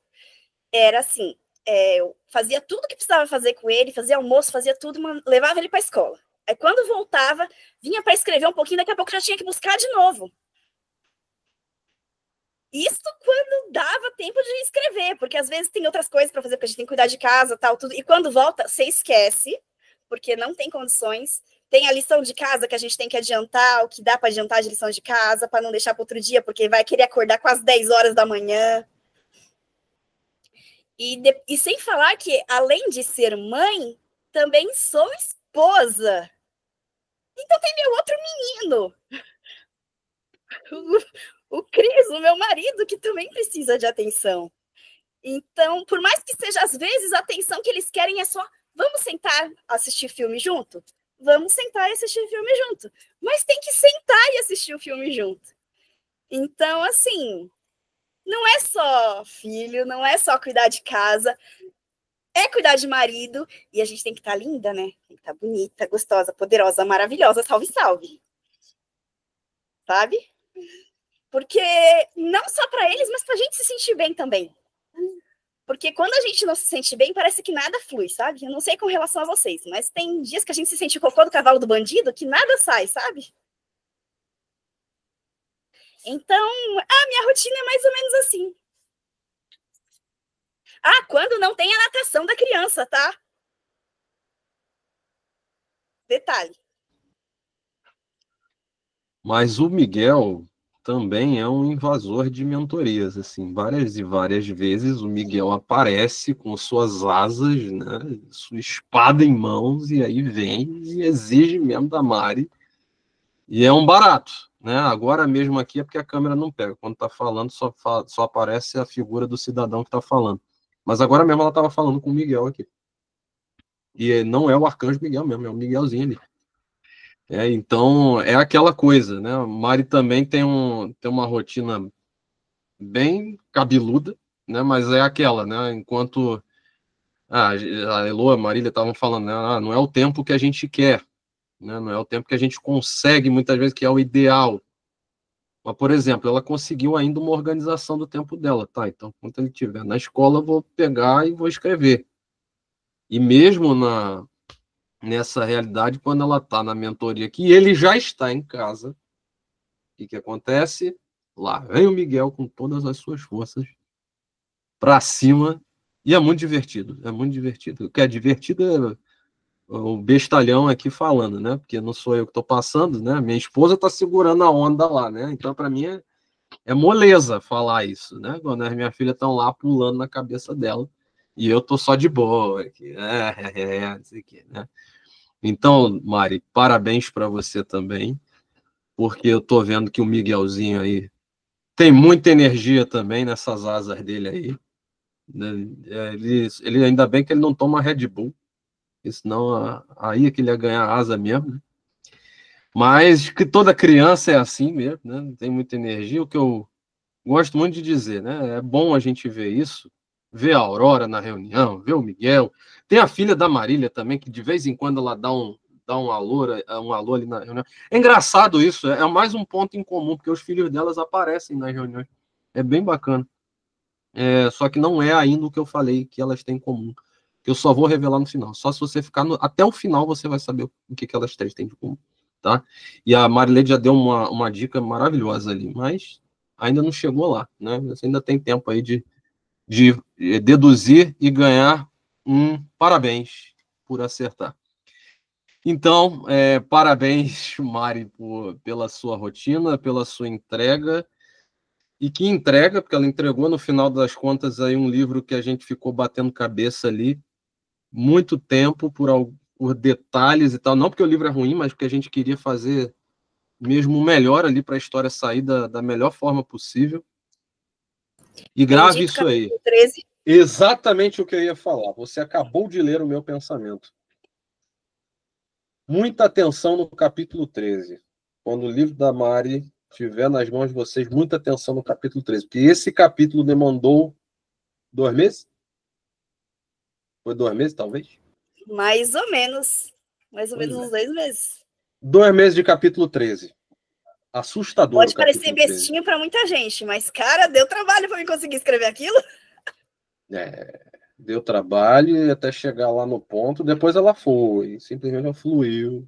era assim, eu fazia tudo que precisava fazer com ele, fazia almoço, fazia tudo, levava ele para a escola. Aí quando voltava, vinha para escrever um pouquinho, daqui a pouco já tinha que buscar de novo. Isso quando dava tempo de escrever, porque às vezes tem outras coisas para fazer, porque a gente tem que cuidar de casa, tal, tudo. E quando volta, você esquece, porque não tem condições. Tem a lição de casa que a gente tem que adiantar, o que dá para adiantar de lição de casa, para não deixar para outro dia, porque vai querer acordar quase 10 horas da manhã. E sem falar que, além de ser mãe, também sou esposa. Então tem meu outro menino. O Cris, o meu marido, que também precisa de atenção. Então, por mais que seja, às vezes, a atenção que eles querem é só, vamos sentar, assistir filme junto? Vamos sentar e assistir filme junto. Mas tem que sentar e assistir o filme junto. Então, assim, não é só filho, não é só cuidar de casa, é cuidar de marido, e a gente tem que estar linda, né? Tem que estar bonita, gostosa, poderosa, maravilhosa, salve, salve. Sabe? Porque não só para eles, mas para a gente se sentir bem também. Porque quando a gente não se sente bem, parece que nada flui, sabe? Eu não sei com relação a vocês, mas tem dias que a gente se sente cocô do cavalo do bandido, que nada sai, sabe? Então, a minha rotina é mais ou menos assim. Quando não tem a natação da criança, tá? Detalhe. Mas o Miguel também é um invasor de mentorias, assim, várias e várias vezes o Miguel aparece com suas asas, né, sua espada em mãos, e aí vem e exige mesmo da Mari, e é um barato, né, agora mesmo aqui é porque a câmera não pega, quando tá falando só aparece a figura do cidadão que tá falando, mas agora mesmo ela tava falando com o Miguel aqui, e não é o Arcanjo Miguel mesmo, é o Miguelzinho ali. Então, é aquela coisa, né? A Mari também tem uma rotina bem cabeluda, né? Mas é aquela, né? Enquanto a Elô, a Marília estavam falando, né? Não é o tempo que a gente quer, né? Não é o tempo que a gente consegue, muitas vezes, que é o ideal. Mas, por exemplo, ela conseguiu ainda uma organização do tempo dela, tá? Então, quando ele estiver na escola, eu vou pegar e vou escrever. E mesmo nessa realidade, quando ela está na mentoria aqui, ele já está em casa. O que acontece? Lá vem o Miguel com todas as suas forças para cima, e é muito divertido, é muito divertido. O que é divertido é o bestalhão aqui falando, né? Porque não sou eu que estou passando, né? Minha esposa está segurando a onda lá, né? Então, para mim, é moleza falar isso, né? Quando as minhas filhas estão lá pulando na cabeça dela, e eu tô só de boa aqui, não sei o quê, né? Então, Mari, parabéns para você também, porque eu tô vendo que o Miguelzinho aí tem muita energia também nessas asas dele aí. Ele ainda bem que ele não toma Red Bull, senão aí é que ele ia ganhar asa mesmo, né? Mas que toda criança é assim mesmo, né? Tem muita energia. O que eu gosto muito de dizer, né? É bom a gente ver isso, ver a Aurora na reunião, ver o Miguel. Tem a filha da Marília também, que de vez em quando ela dá um alô ali na reunião. É engraçado isso, é mais um ponto em comum, porque os filhos delas aparecem nas reuniões. É bem bacana. Só que não é ainda o que eu falei que elas têm em comum. Que eu só vou revelar no final. Só se você ficar até o final, você vai saber o que elas três têm de comum. Tá? E a Marilene já deu uma dica maravilhosa ali, mas ainda não chegou lá, né? Você ainda tem tempo aí de deduzir e ganhar um parabéns por acertar. Então, parabéns, Mari, pela sua rotina, pela sua entrega. E que entrega, porque ela entregou, no final das contas, aí um livro que a gente ficou batendo cabeça ali muito tempo por detalhes e tal. Não porque o livro é ruim, mas porque a gente queria fazer mesmo o melhor ali para a história sair da melhor forma possível. E grave isso aí. 13. Exatamente o que eu ia falar. Você acabou de ler o meu pensamento. Muita atenção no capítulo 13. Quando o livro da Mari estiver nas mãos de vocês, muita atenção no capítulo 13. Porque esse capítulo demandou 2 meses? Foi 2 meses, talvez? Mais ou menos. Mais ou menos uns 2 meses. 2 meses de capítulo 13. Assustador. Pode parecer bestinho para muita gente, mas, cara, deu trabalho para mim conseguir escrever aquilo. Deu trabalho até chegar lá no ponto, depois ela foi, simplesmente ela fluiu.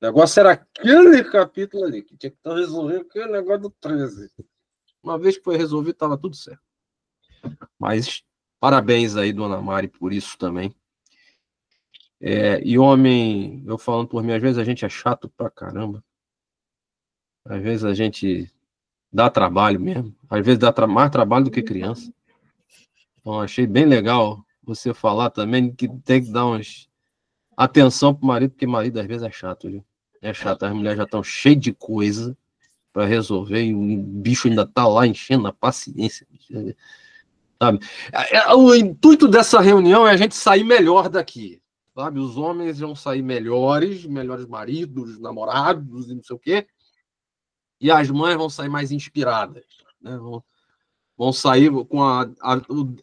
O negócio era aquele capítulo ali, que tinha que resolver aquele negócio do 13. Uma vez que foi resolvido, estava tudo certo. Mas parabéns aí, dona Mari, por isso também. E homem, eu falando por mim, às vezes a gente é chato pra caramba. Às vezes a gente dá trabalho mesmo. Às vezes dá mais trabalho do que criança. Então achei bem legal você falar também que tem que dar atenção pro marido, porque marido às vezes é chato, viu? É chato, as mulheres já estão cheias de coisa para resolver e o bicho ainda tá lá enchendo a paciência. Sabe? O intuito dessa reunião é a gente sair melhor daqui. Sabe? Os homens vão sair melhores maridos, namorados e não sei o quê. E as mães vão sair mais inspiradas. Né? Vão sair com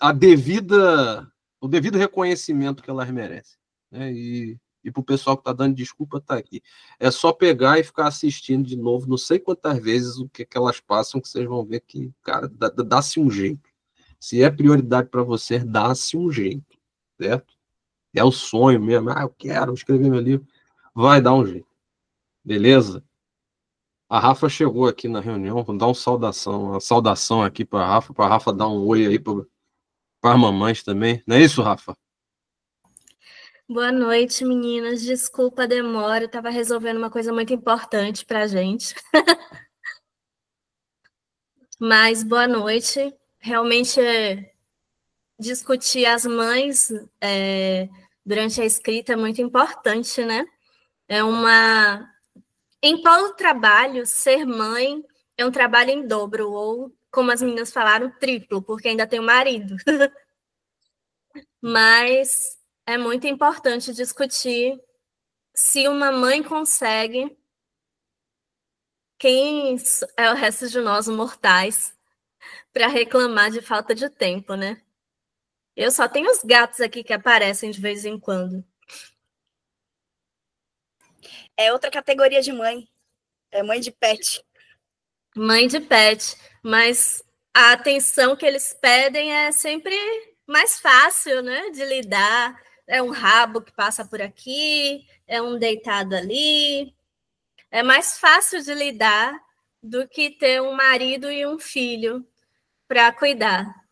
o devido reconhecimento que elas merecem. Né? E para o pessoal que está dando desculpa, está aqui. É só pegar e ficar assistindo de novo, não sei quantas vezes, o que elas passam, que vocês vão ver que, cara, dá-se um jeito. Se é prioridade para você, dá-se um jeito, certo? É o sonho mesmo. Eu quero escrever meu livro. Vai dar um jeito. Beleza? A Rafa chegou aqui na reunião. Vou dar uma saudação aqui para a Rafa dar um oi aí para as mamães também. Não é isso, Rafa? Boa noite, meninas. Desculpa a demora. Eu estava resolvendo uma coisa muito importante para a gente. Mas boa noite. Realmente, discutir as mães durante a escrita é muito importante, né? Em todo trabalho, ser mãe é um trabalho em dobro, ou, como as meninas falaram, triplo, porque ainda tem o marido. Mas é muito importante discutir se uma mãe consegue, quem é o resto de nós, mortais, para reclamar de falta de tempo, né? Eu só tenho os gatos aqui que aparecem de vez em quando. É outra categoria de mãe. É mãe de pet. Mãe de pet. Mas a atenção que eles pedem é sempre mais fácil, né, de lidar. É um rabo que passa por aqui, é um deitado ali. É mais fácil de lidar do que ter um marido e um filho para cuidar.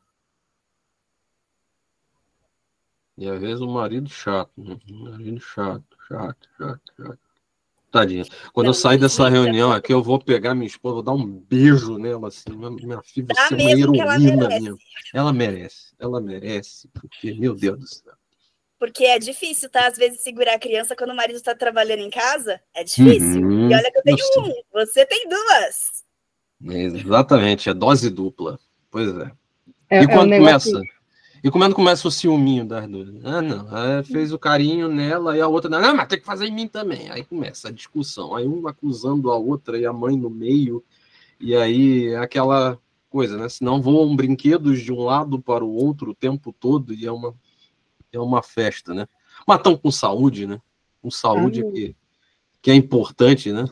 E às vezes o marido chato, né? Marido chato. Tadinha. Quando eu sair dessa reunião aqui, eu vou pegar minha esposa, vou dar um beijo nela, assim. Minha filha, você é uma heroína mesmo. Ela merece, porque, meu Deus do céu. Porque é difícil, tá? Às vezes segurar a criança quando o marido está trabalhando em casa, é difícil. E olha que eu tenho você tem duas. Exatamente, é dose dupla. Pois é. E quando começa? E quando começa o ciúminho das duas? Não, fez o carinho nela e a outra, não, mas tem que fazer em mim também. Aí começa a discussão. Aí um acusando a outra e a mãe no meio. E aí é aquela coisa, né? Senão voam brinquedos de um lado para o outro o tempo todo e é uma festa, né? Mas estão com saúde, né? Com saúde que é importante, né?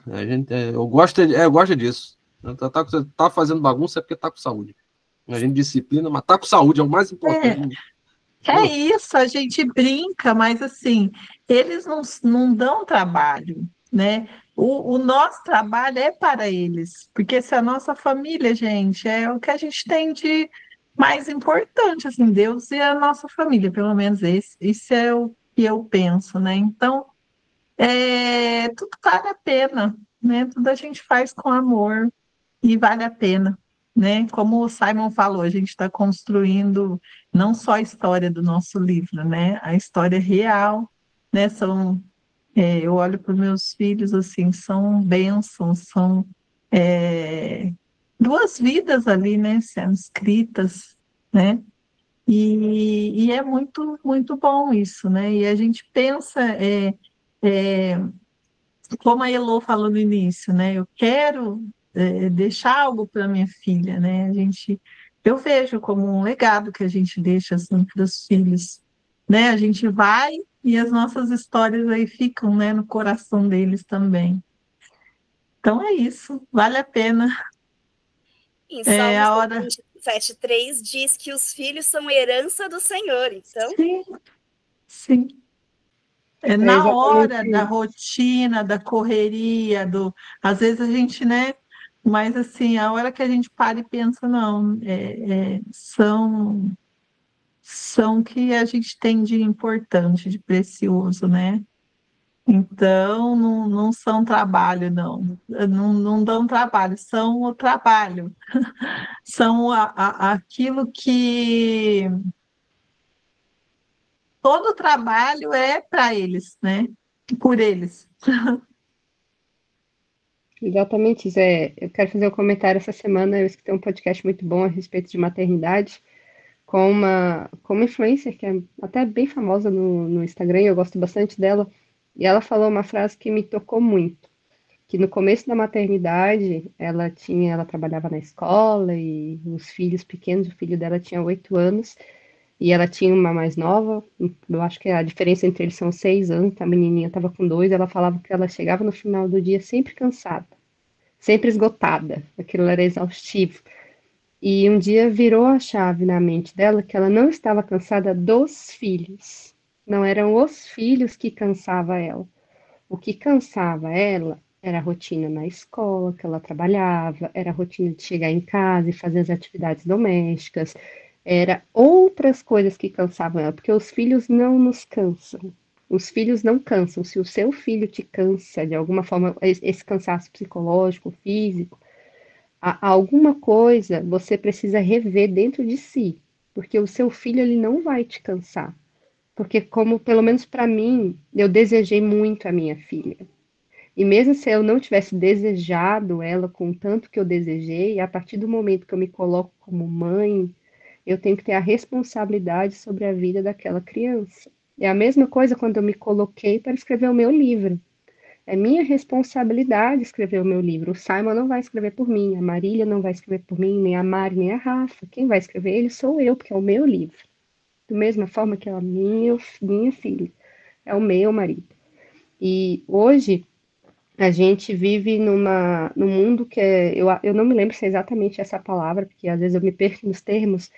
Eu gosto disso. Tá fazendo bagunça é porque tá com saúde. A gente disciplina, mas tá com saúde, é o mais importante. É isso, a gente brinca, mas assim, eles não dão trabalho, né? O nosso trabalho é para eles, porque se a nossa família, gente, é o que a gente tem de mais importante, assim, Deus e a nossa família, pelo menos isso é o que eu penso, né? Então, tudo vale a pena, né? Tudo a gente faz com amor e vale a pena, né? Como o Simon falou, a gente está construindo não só a história do nosso livro, né? A história real, né? Eu olho para os meus filhos assim, são bênçãos, são duas vidas ali, né? Sendo escritas, né? E é muito, muito bom isso, né? E a gente pensa, como a Elô falou no início, né? Eu quero deixar algo para minha filha, né? Eu vejo como um legado que a gente deixa assim, para os filhos, né? A gente vai e as nossas histórias aí ficam, né, no coração deles também. Então é isso, vale a pena. Em É Salmos a hora. 27:3 diz que os filhos são herança do Senhor. Então, Sim, sim. É É na exatamente hora da rotina, da correria, às vezes a gente, né? Mas assim, a hora que a gente para e pensa, não, são o que a gente tem de importante, de precioso, né? Então, não são trabalho, não. Não dão trabalho, são o trabalho. São aquilo que todo trabalho é para eles, né? Por eles. Exatamente isso. Eu quero fazer um comentário essa semana. Eu escutei um podcast muito bom a respeito de maternidade com uma influencer que é até bem famosa no Instagram. Eu gosto bastante dela. E ela falou uma frase que me tocou muito, que no começo da maternidade ela trabalhava na escola e os filhos pequenos, o filho dela tinha 8 anos e ela tinha uma mais nova. Eu acho que a diferença entre eles são 6 anos. A menininha estava com 2. Ela falava que ela chegava no final do dia sempre cansada, sempre esgotada, aquilo era exaustivo. E um dia virou a chave na mente dela que ela não estava cansada dos filhos. Não eram os filhos que cansava ela. O que cansava ela era a rotina na escola que ela trabalhava, era a rotina de chegar em casa e fazer as atividades domésticas, era outras coisas que cansavam ela, porque os filhos não nos cansam. Os filhos não cansam. Se o seu filho te cansa de alguma forma, esse cansaço psicológico, físico, alguma coisa você precisa rever dentro de si, porque o seu filho ele não vai te cansar. Porque como pelo menos para mim, eu desejei muito a minha filha. E mesmo se eu não tivesse desejado ela com o tanto que eu desejei, a partir do momento que eu me coloco como mãe, eu tenho que ter a responsabilidade sobre a vida daquela criança. É a mesma coisa quando eu me coloquei para escrever o meu livro. É minha responsabilidade escrever o meu livro. O Simon não vai escrever por mim, a Marília não vai escrever por mim, nem a Mari, nem a Rafa. Quem vai escrever ele sou eu, porque é o meu livro. Da mesma forma que é a minha filha, é o meu marido. E hoje a gente vive num mundo que eu não me lembro se é exatamente essa palavra, porque às vezes eu me perco nos termos,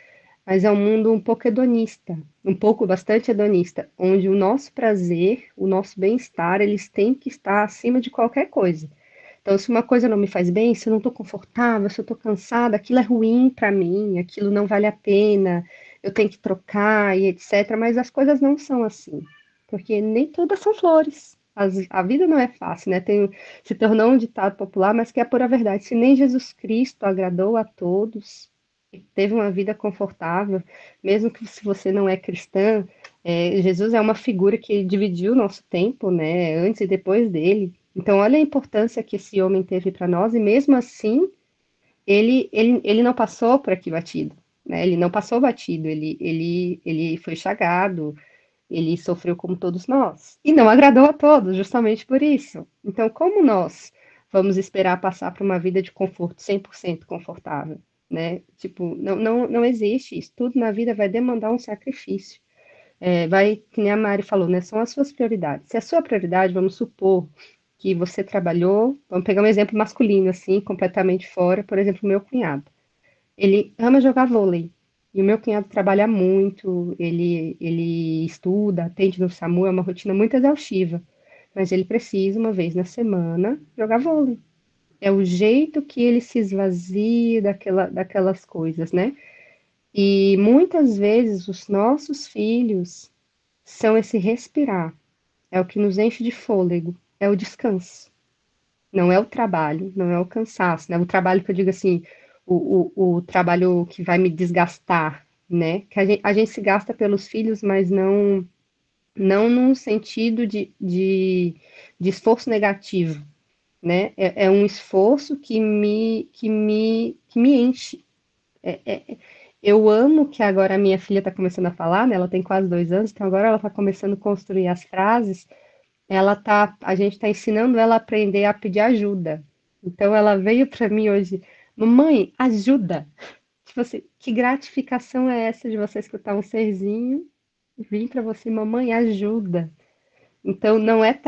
mas é um mundo um pouco hedonista, um pouco bastante hedonista, onde o nosso prazer, o nosso bem-estar, eles têm que estar acima de qualquer coisa. Então, se uma coisa não me faz bem, se eu não estou confortável, se eu estou cansada, aquilo é ruim para mim, aquilo não vale a pena, eu tenho que trocar e etc. Mas as coisas não são assim, porque nem todas são flores. A vida não é fácil, né? Se tornou um ditado popular, mas que é a pura verdade. Se nem Jesus Cristo agradou a todos, teve uma vida confortável, mesmo que se você não é cristã, Jesus é uma figura que dividiu o nosso tempo, né? Antes e depois dele. Então, olha a importância que esse homem teve para nós, e mesmo assim, ele não passou por aqui batido, né? Ele não passou batido, ele foi chagado, ele sofreu como todos nós. E não agradou a todos, justamente por isso. Então, como nós vamos esperar passar por uma vida de conforto 100% confortável, né? Tipo, não existe isso. Tudo na vida vai demandar um sacrifício. Que nem a Mari falou, né? São as suas prioridades. Se a sua prioridade, vamos supor que você trabalhou, vamos pegar um exemplo masculino, assim, completamente fora, por exemplo, o meu cunhado. Ele ama jogar vôlei. E o meu cunhado trabalha muito, ele estuda, atende no SAMU, é uma rotina muito exaustiva. Mas ele precisa, uma vez na semana, jogar vôlei. É o jeito que ele se esvazia daquelas coisas, né? E muitas vezes os nossos filhos são esse respirar, é o que nos enche de fôlego, é o descanso. Não é o trabalho, não é o cansaço, né? O trabalho que eu digo assim, o trabalho que vai me desgastar, né? Que a gente se gasta pelos filhos, mas não num sentido de esforço negativo, né? É um esforço que me enche. Eu amo que agora a minha filha está começando a falar, né? Ela tem quase 2 anos, então agora ela está começando a construir as frases. A gente está ensinando ela a aprender a pedir ajuda. Então ela veio para mim hoje, mamãe, ajuda. Tipo assim, que gratificação é essa de você escutar um serzinho vir para você, mamãe, ajuda. Então não é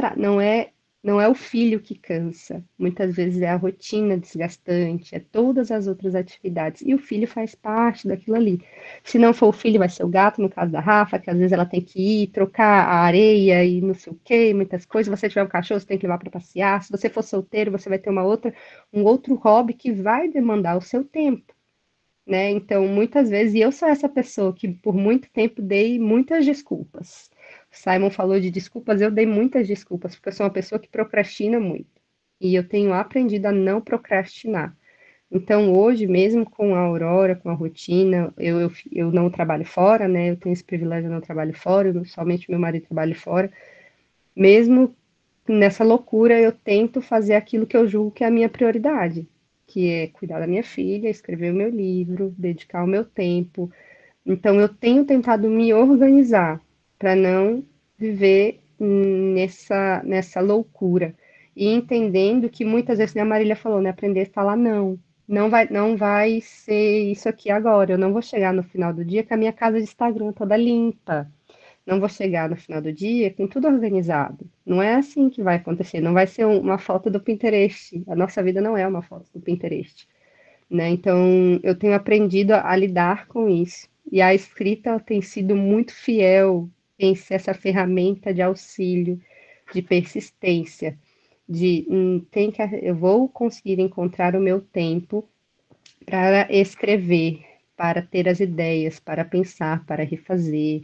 Não é o filho que cansa, muitas vezes é a rotina desgastante, é todas as outras atividades, e o filho faz parte daquilo ali. Se não for o filho, vai ser o gato, no caso da Rafa, que às vezes ela tem que ir trocar a areia e não sei o quê, muitas coisas. Se você tiver um cachorro, você tem que levar para passear. Se você for solteiro, você vai ter um outro hobby que vai demandar o seu tempo, né? Então, muitas vezes, e eu sou essa pessoa que por muito tempo dei muitas desculpas. O Simon falou de desculpas, eu dei muitas desculpas, porque eu sou uma pessoa que procrastina muito. E eu tenho aprendido a não procrastinar. Então, hoje, mesmo com a Aurora, com a rotina, eu não trabalho fora, né? Eu tenho esse privilégio, eu não trabalho fora, somente meu marido trabalha fora. Mesmo nessa loucura, eu tento fazer aquilo que eu julgo que é a minha prioridade, que é cuidar da minha filha, escrever o meu livro, dedicar o meu tempo. Então, eu tenho tentado me organizar para não viver nessa loucura. E entendendo que muitas vezes, né, a Marília falou, né, aprender a falar não. Não vai ser isso aqui agora. Eu não vou chegar no final do dia com a minha casa de Instagram toda limpa. Não vou chegar no final do dia com tudo organizado. Não é assim que vai acontecer. Não vai ser uma foto do Pinterest. A nossa vida não é uma foto do Pinterest, né? Então, eu tenho aprendido a lidar com isso. E a escrita tem sido muito fiel em ser essa ferramenta de auxílio, de persistência, eu vou conseguir encontrar o meu tempo para escrever, para ter as ideias, para pensar, para refazer,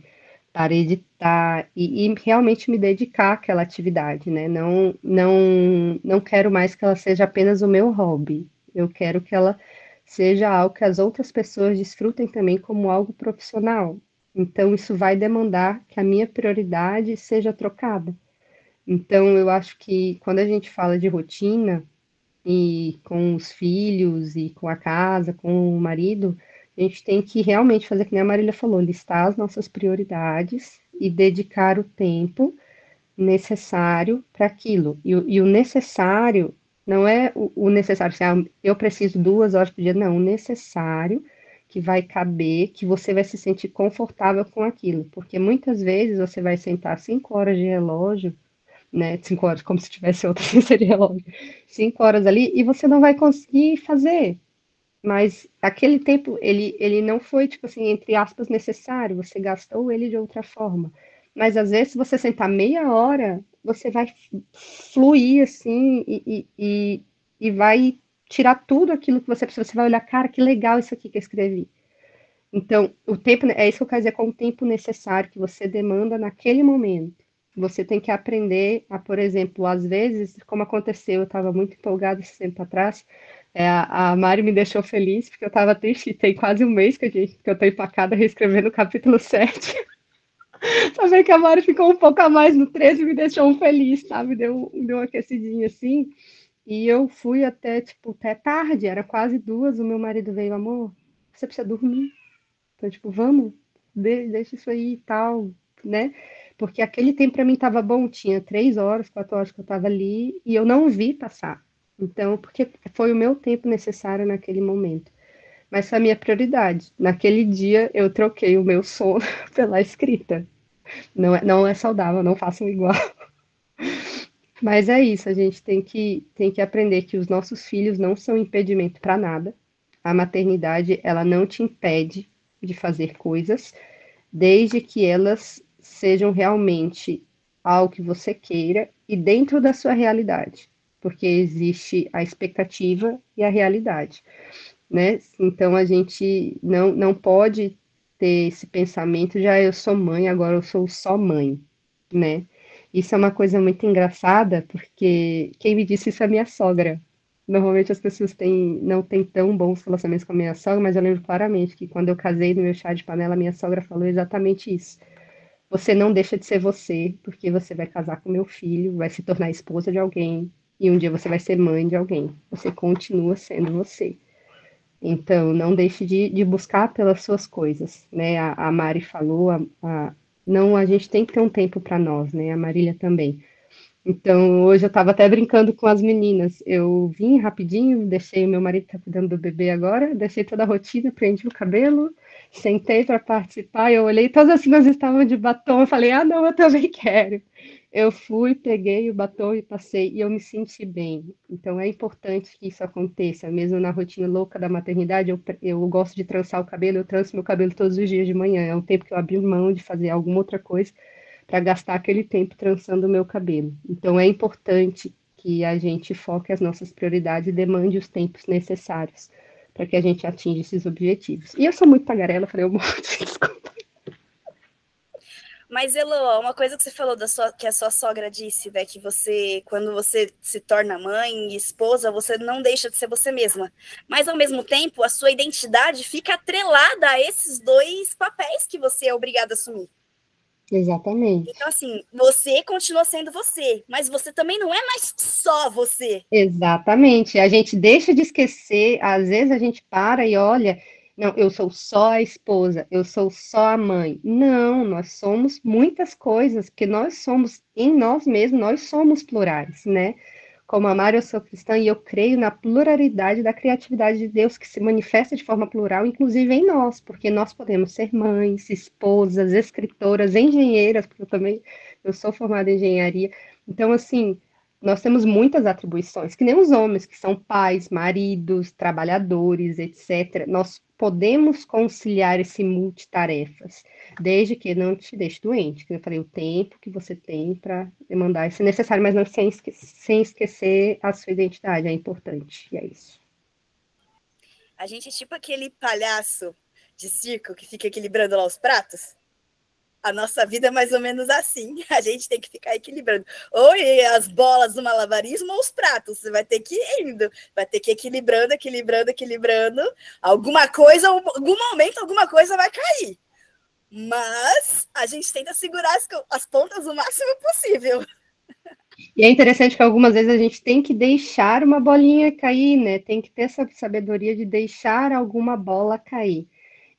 para editar e realmente me dedicar àquela atividade, né? Não quero mais que ela seja apenas o meu hobby. Eu quero que ela seja algo que as outras pessoas desfrutem também como algo profissional. Então, isso vai demandar que a minha prioridade seja trocada. Então, eu acho que quando a gente fala de rotina, e com os filhos, e com a casa, com o marido, a gente tem que realmente fazer, que nem a Marília falou, listar as nossas prioridades e dedicar o tempo necessário para aquilo. E o necessário não é o necessário, assim, eu preciso 2 horas por dia, não, o necessário que vai caber, que você vai se sentir confortável com aquilo, porque muitas vezes você vai sentar 5 horas de relógio, né? 5 horas, como se tivesse outra seria relógio. 5 horas ali e você não vai conseguir fazer. Mas aquele tempo, ele não foi, tipo assim, entre aspas, necessário. Você gastou ele de outra forma. Mas às vezes, se você sentar meia hora, você vai fluir assim e vai tirar tudo aquilo que você precisa. Você vai olhar, cara, que legal isso aqui que eu escrevi. Então, o tempo, é isso que eu quero dizer com o tempo necessário que você demanda naquele momento. Você tem que aprender a, por exemplo, às vezes, como aconteceu, eu estava muito empolgada esse tempo atrás, a Mari me deixou feliz, porque eu estava triste, tem quase um mês que eu estou empacada reescrevendo o capítulo 7. Saber que a Mari ficou um pouco a mais no 13 me deixou feliz, sabe? Deu uma aquecidinha assim. E eu fui até tarde, era quase 2, o meu marido veio, amor, você precisa dormir. Então, tipo, vamos, deixa isso aí e tal, né? Porque aquele tempo para mim estava bom, tinha 3 horas, 4 horas que eu estava ali e eu não vi passar. Então, porque foi o meu tempo necessário naquele momento. Mas foi a minha prioridade. Naquele dia eu troquei o meu sono pela escrita. Não é saudável, não façam igual. Mas é isso, a gente tem que aprender que os nossos filhos não são impedimento para nada. A maternidade, ela não te impede de fazer coisas, desde que elas sejam realmente algo que você queira e dentro da sua realidade, porque existe a expectativa e a realidade, né? Então a gente não pode ter esse pensamento de eu sou mãe, agora eu sou só mãe, né? Isso é uma coisa muito engraçada, porque quem me disse isso é a minha sogra. Normalmente as pessoas não têm tão bons relacionamentos com a minha sogra, mas eu lembro claramente que quando eu casei no meu chá de panela, a minha sogra falou exatamente isso. Você não deixa de ser você, porque você vai casar com meu filho, vai se tornar esposa de alguém, e um dia você vai ser mãe de alguém. Você continua sendo você. Então, não deixe de buscar pelas suas coisas, né? A Mari falou, não, a gente tem que ter um tempo para nós, né? A Marília também. Então, hoje eu estava até brincando com as meninas. Eu vim rapidinho, deixei o meu marido tá cuidando do bebê agora, deixei toda a rotina, prendi o cabelo, sentei para participar. Eu olhei, todas as meninas estavam de batom. Eu falei, não, eu também quero. Eu fui, peguei o batom e passei, e eu me senti bem. Então é importante que isso aconteça, mesmo na rotina louca da maternidade. Eu gosto de trançar o cabelo, eu tranço meu cabelo todos os dias de manhã. É um tempo que eu abri mão de fazer alguma outra coisa para gastar aquele tempo trançando o meu cabelo. Então é importante que a gente foque as nossas prioridades e demande os tempos necessários para que a gente atinja esses objetivos. E eu sou muito tagarela, falei um monte, desculpa. Mas, Elo, uma coisa que você falou que a sua sogra disse, né? Que você, quando você se torna mãe e esposa, você não deixa de ser você mesma. Mas, ao mesmo tempo, a sua identidade fica atrelada a esses dois papéis que você é obrigada a assumir. Exatamente. Então, assim, você continua sendo você, mas você também não é mais só você. Exatamente. A gente deixa de esquecer, às vezes a gente para e olha, não, eu sou só a esposa, eu sou só a mãe. Não, nós somos muitas coisas, porque nós somos, em nós mesmos, nós somos plurais, né? Como a Mari, eu sou cristã e eu creio na pluralidade da criatividade de Deus que se manifesta de forma plural, inclusive em nós, porque nós podemos ser mães, esposas, escritoras, engenheiras, porque eu sou formada em engenharia. Então, assim, nós temos muitas atribuições, que nem os homens, que são pais, maridos, trabalhadores, etc. Nós podemos conciliar esse multitarefas, desde que não te deixe doente, que eu falei, o tempo que você tem para demandar isso é necessário, mas não sem esquecer a sua identidade, é importante, e é isso. A gente é tipo aquele palhaço de circo que fica equilibrando lá os pratos. A nossa vida é mais ou menos assim. A gente tem que ficar equilibrando. Ou as bolas do malabarismo ou os pratos. Você vai ter que ir indo. Vai ter que ir equilibrando. Alguma coisa, algum momento, alguma coisa vai cair. Mas a gente tenta segurar as pontas o máximo possível. E é interessante que algumas vezes a gente tem que deixar uma bolinha cair, né? Tem que ter essa sabedoria de deixar alguma bola cair.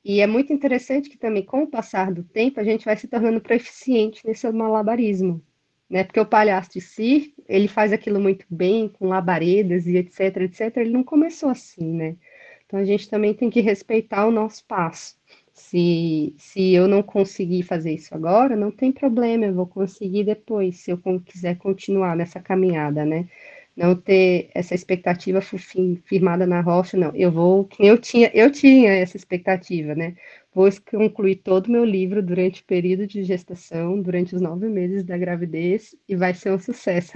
E é muito interessante que também, com o passar do tempo, a gente vai se tornando proficiente nesse malabarismo, né? Porque o palhaço de circo, ele faz aquilo muito bem, com labaredas e etc, etc. Ele não começou assim, né? Então a gente também tem que respeitar o nosso passo. Se eu não conseguir fazer isso agora, não tem problema, eu vou conseguir depois, se eu quiser continuar nessa caminhada, né? Não ter essa expectativa firmada na rocha, não. Eu tinha essa expectativa, né? Vou concluir todo o meu livro durante o período de gestação, durante os 9 meses da gravidez, e vai ser um sucesso.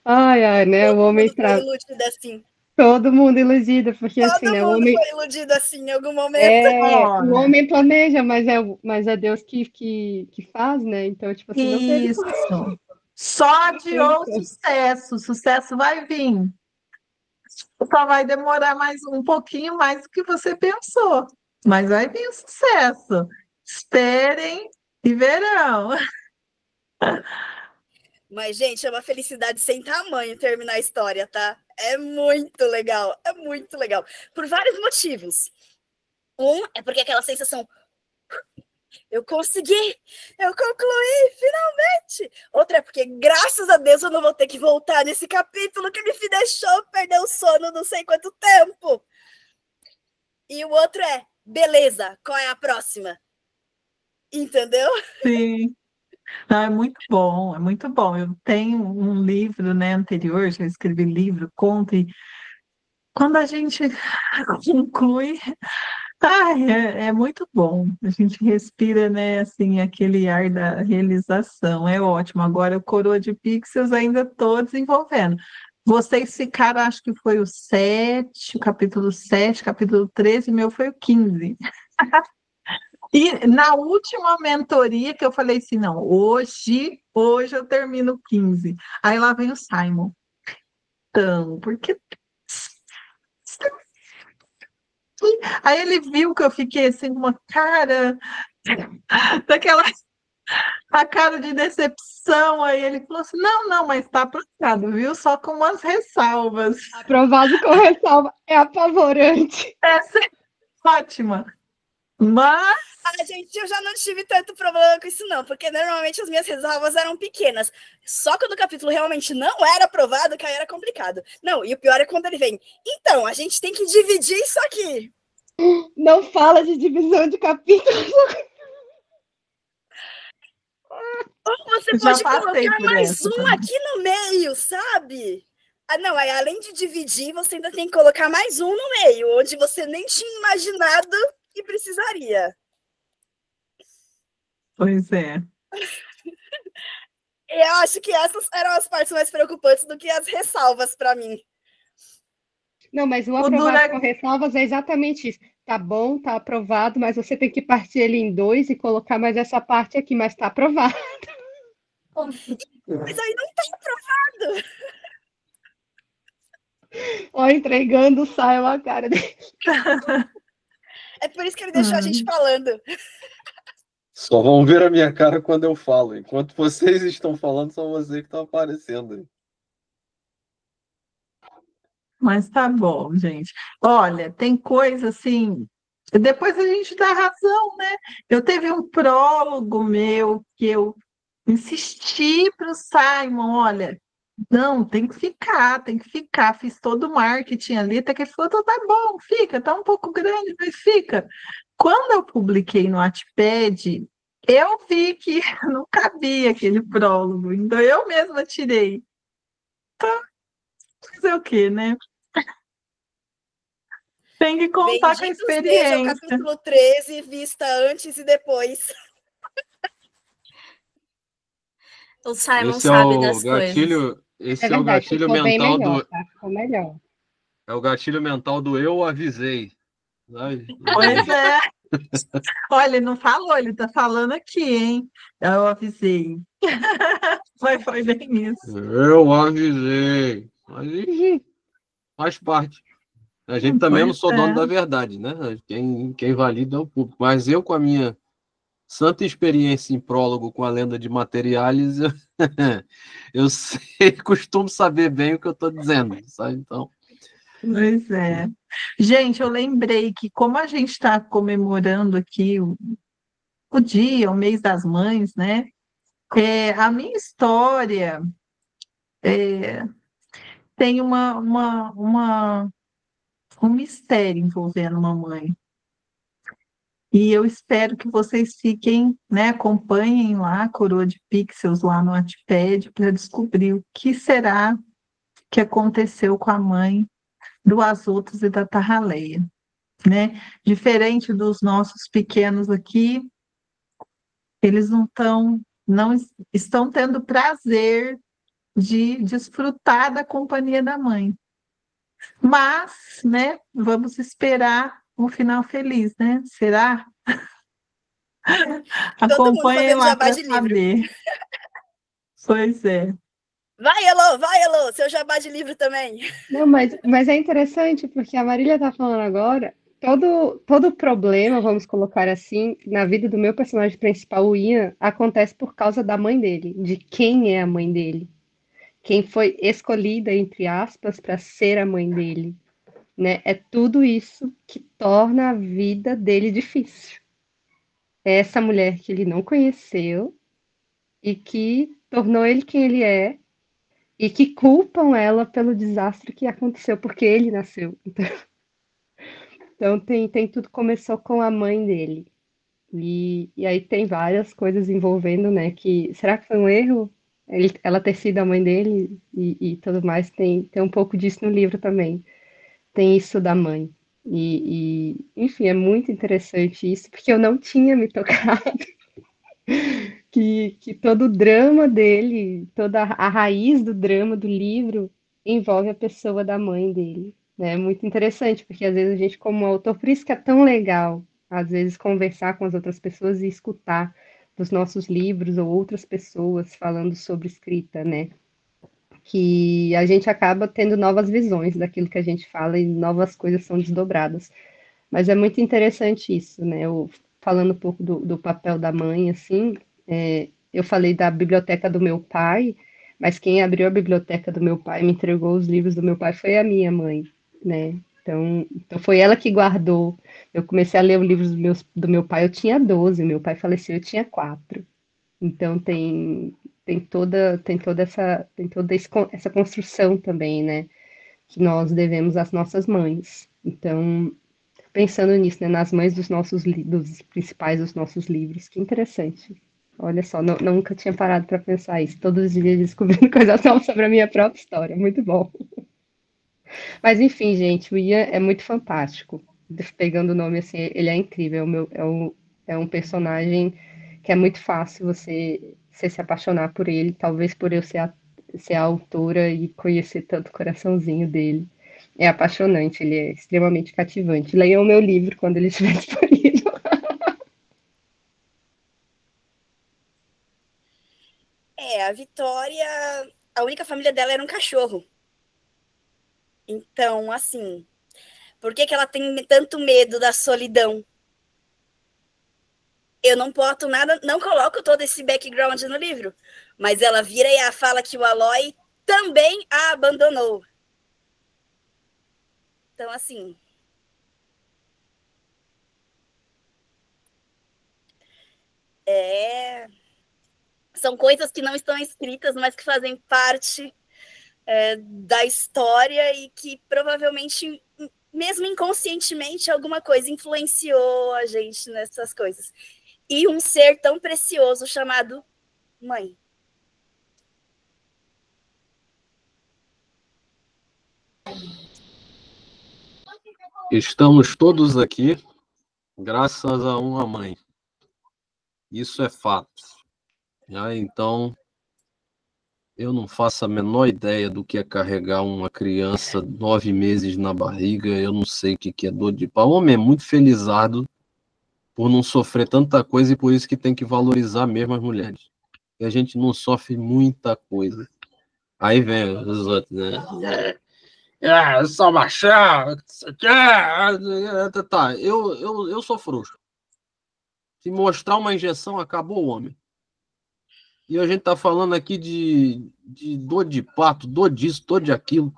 Ai, né? O homem foi iludido assim. Todo mundo iludido, porque assim, né? Todo mundo foi iludido assim em algum momento. O homem planeja, mas é Deus que faz, né? Então, tipo assim, não teve. Isso. Só adiou o sucesso. O sucesso vai vir. Só vai demorar mais um pouquinho mais do que você pensou. Mas vai vir o sucesso. Esperem e verão. Mas, gente, é uma felicidade sem tamanho terminar a história, tá? É muito legal, é muito legal. Por vários motivos. Um, é porque aquela sensação... Eu consegui! Eu concluí, finalmente! Outra é porque, graças a Deus, eu não vou ter que voltar nesse capítulo que me deixou perder o sono não sei quanto tempo. E o outro é, beleza, qual é a próxima? Entendeu? Sim. É muito bom, é muito bom. Eu tenho um livro, né, anterior, já escrevi livro, conto, e quando a gente conclui, é muito bom. A gente respira, né, assim, aquele ar da realização, é ótimo. Agora, o Coroa de Pixels ainda estou desenvolvendo. Vocês ficaram, acho que foi o 7, o capítulo 7, capítulo 13, meu foi o 15. E na última mentoria que eu falei assim, não, hoje eu termino 15. Aí lá vem o Simon. Então, porque... Aí ele viu que eu fiquei assim, com uma cara... daquela... a cara de decepção. Aí ele falou assim, não, mas tá aprovado, viu? Só com umas ressalvas. Aprovado com ressalva. É apavorante. Essa é ótima. Mas... gente, eu já não tive tanto problema com isso, não, porque normalmente as minhas ressalvas eram pequenas. Só quando o capítulo realmente não era aprovado, que aí era complicado. Não, e o pior é quando ele vem. Então, a gente tem que dividir isso aqui. Não fala de divisão de capítulos. Ou você Já pode passei colocar por mais essa um também. aqui no meio, sabe? Ah, não, aí além de dividir, você ainda tem que colocar mais um no meio, onde você nem tinha imaginado que precisaria. Pois é. Eu acho que essas eram as partes mais preocupantes do que as ressalvas para mim. Não, mas o O aprovado com dura... ressalvas é exatamente isso. Tá bom, tá aprovado, mas você tem que partir ele em dois e colocar mais essa parte aqui, mas tá aprovado. Mas aí não tá aprovado. Ó, entregando, sai a cara dele. É por isso que ele deixou a gente falando. Só vão ver a minha cara quando eu falo. Enquanto vocês estão falando, são vocês que estão aparecendo. Mas tá bom, gente. Olha, tem coisa assim. Depois a gente dá razão, né? Eu teve um prólogo meu que eu insisti para o Simon, olha, não, tem que ficar, tem que ficar. Fiz todo o marketing ali, até que ele falou, "Então tá bom, fica, tá um pouco grande, mas fica." Quando eu publiquei no Wattpad, eu vi que não cabia aquele prólogo, então eu mesma tirei. Fazer o quê, né? Tem que contar com a Bendito seja o experiência. capítulo 13, vista antes e depois. O Simon Esse é sabe o das coisas. gatilho, É esse é o verdade, gatilho ficou bem mental melhor, do, tá? Ficou melhor. é o gatilho mental do eu avisei. Sabe? Pois é. Olha, ele não falou, ele tá falando aqui, hein? Eu avisei. Foi bem isso. Eu avisei. Mas enfim, faz parte. A gente também não Pois sou dono é. da verdade, né? Quem valida é o público. Mas eu, com a minha santa experiência em prólogo com a lenda de Materiales, eu sei, costumo saber bem o que eu estou dizendo, sabe? Então, Pois é. Gente, eu lembrei que como a gente está comemorando aqui o dia, o mês das mães, né? A minha história é, tem um mistério envolvendo uma mãe. E eu espero que vocês fiquem, né, acompanhem lá a Coroa de Pixels lá no Wattpad para descobrir o que será que aconteceu com a mãe do Azotus e da Tarraleia, né? Diferente dos nossos pequenos aqui, eles não estão tendo prazer de desfrutar da companhia da mãe. Mas, né, vamos esperar um final feliz, né? Será? Todo mundo Acompanhem fazendo lá jabá para de livro. saber. Pois é. Vai, Elô, seu jabá de livro também. Não, mas é interessante porque a Marília tá falando agora, todo problema, vamos colocar assim, na vida do meu personagem principal, o Ian, acontece por causa da mãe dele, de quem é a mãe dele, quem foi escolhida, entre aspas, para ser a mãe dele, né? É tudo isso que torna a vida dele difícil. É essa mulher que ele não conheceu e que tornou ele quem ele é e que culpam ela pelo desastre que aconteceu porque ele nasceu. Então tem tudo começou com a mãe dele. E aí tem várias coisas envolvendo, né? Que será que foi um erro ela ter sido a mãe dele e tudo mais? Tem um pouco disso no livro também. Tem isso da mãe. Enfim, é muito interessante isso, porque eu não tinha me tocado que todo o drama dele, toda a raiz do drama do livro envolve a pessoa da mãe dele. Né? É muito interessante, porque às vezes a gente, como autor, por isso que é tão legal, às vezes, conversar com as outras pessoas e escutar dos nossos livros ou outras pessoas falando sobre escrita, né? Que a gente acaba tendo novas visões daquilo que a gente fala e novas coisas são desdobradas. Mas é muito interessante isso, né? Falando um pouco do papel da mãe, assim, eu falei da biblioteca do meu pai, mas quem abriu a biblioteca do meu pai, me entregou os livros do meu pai, foi a minha mãe, né? Então foi ela que guardou. Eu comecei a ler os livros do meu pai, eu tinha 12, meu pai faleceu, eu tinha 4. Então tem toda essa construção também, né? Que nós devemos às nossas mães. Então, pensando nisso, né, nas mães dos principais dos nossos livros. Que interessante. Olha só, nunca tinha parado para pensar isso. Todos os dias descobrindo coisas novas sobre a minha própria história. Muito bom. Mas enfim, gente, o Ian é muito fantástico. Pegando o nome assim, ele é incrível. É um personagem que é muito fácil você se apaixonar por ele, talvez por eu ser a autora e conhecer tanto o coraçãozinho dele. É apaixonante, ele é extremamente cativante. Leiam o meu livro quando ele estiver disponível. A Vitória, a única família dela era um cachorro. Então, assim, por que que ela tem tanto medo da solidão? Eu não boto nada, não coloco todo esse background no livro, mas ela vira e fala que o Aloy também a abandonou. Então, assim, são coisas que não estão escritas, mas que fazem parte da história e que provavelmente, mesmo inconscientemente, alguma coisa influenciou a gente nessas coisas. E um ser tão precioso chamado mãe. Estamos todos aqui graças a uma mãe. Isso é fato. Então, eu não faço a menor ideia do que é carregar uma criança 9 meses na barriga. Eu não sei o que é dor de pau. O homem é muito felizardo por não sofrer tanta coisa e por isso que tem que valorizar mesmo as mulheres. E a gente não sofre muita coisa. Aí vem os outros, né? Eu sou machão, você quer? Tá, eu sou frouxo. Se mostrar uma injeção, acabou o homem. E a gente tá falando aqui de dor de parto, dor disso, dor de aquilo.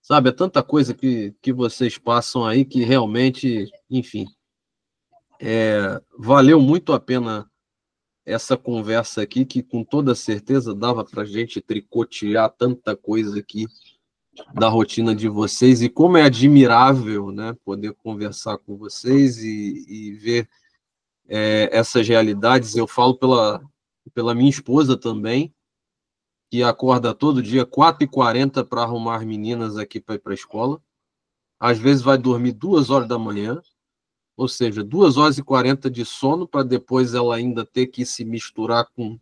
Sabe, é tanta coisa que vocês passam aí que realmente, enfim, valeu muito a pena essa conversa aqui, que com toda certeza dava para a gente tricotear tanta coisa aqui da rotina de vocês, e como é admirável, né, poder conversar com vocês e ver essas realidades. Eu falo pela minha esposa também, que acorda todo dia 4h40 para arrumar meninas aqui para ir para a escola. Às vezes vai dormir 2 horas da manhã, ou seja, 2h40 de sono, para depois ela ainda ter que se misturar com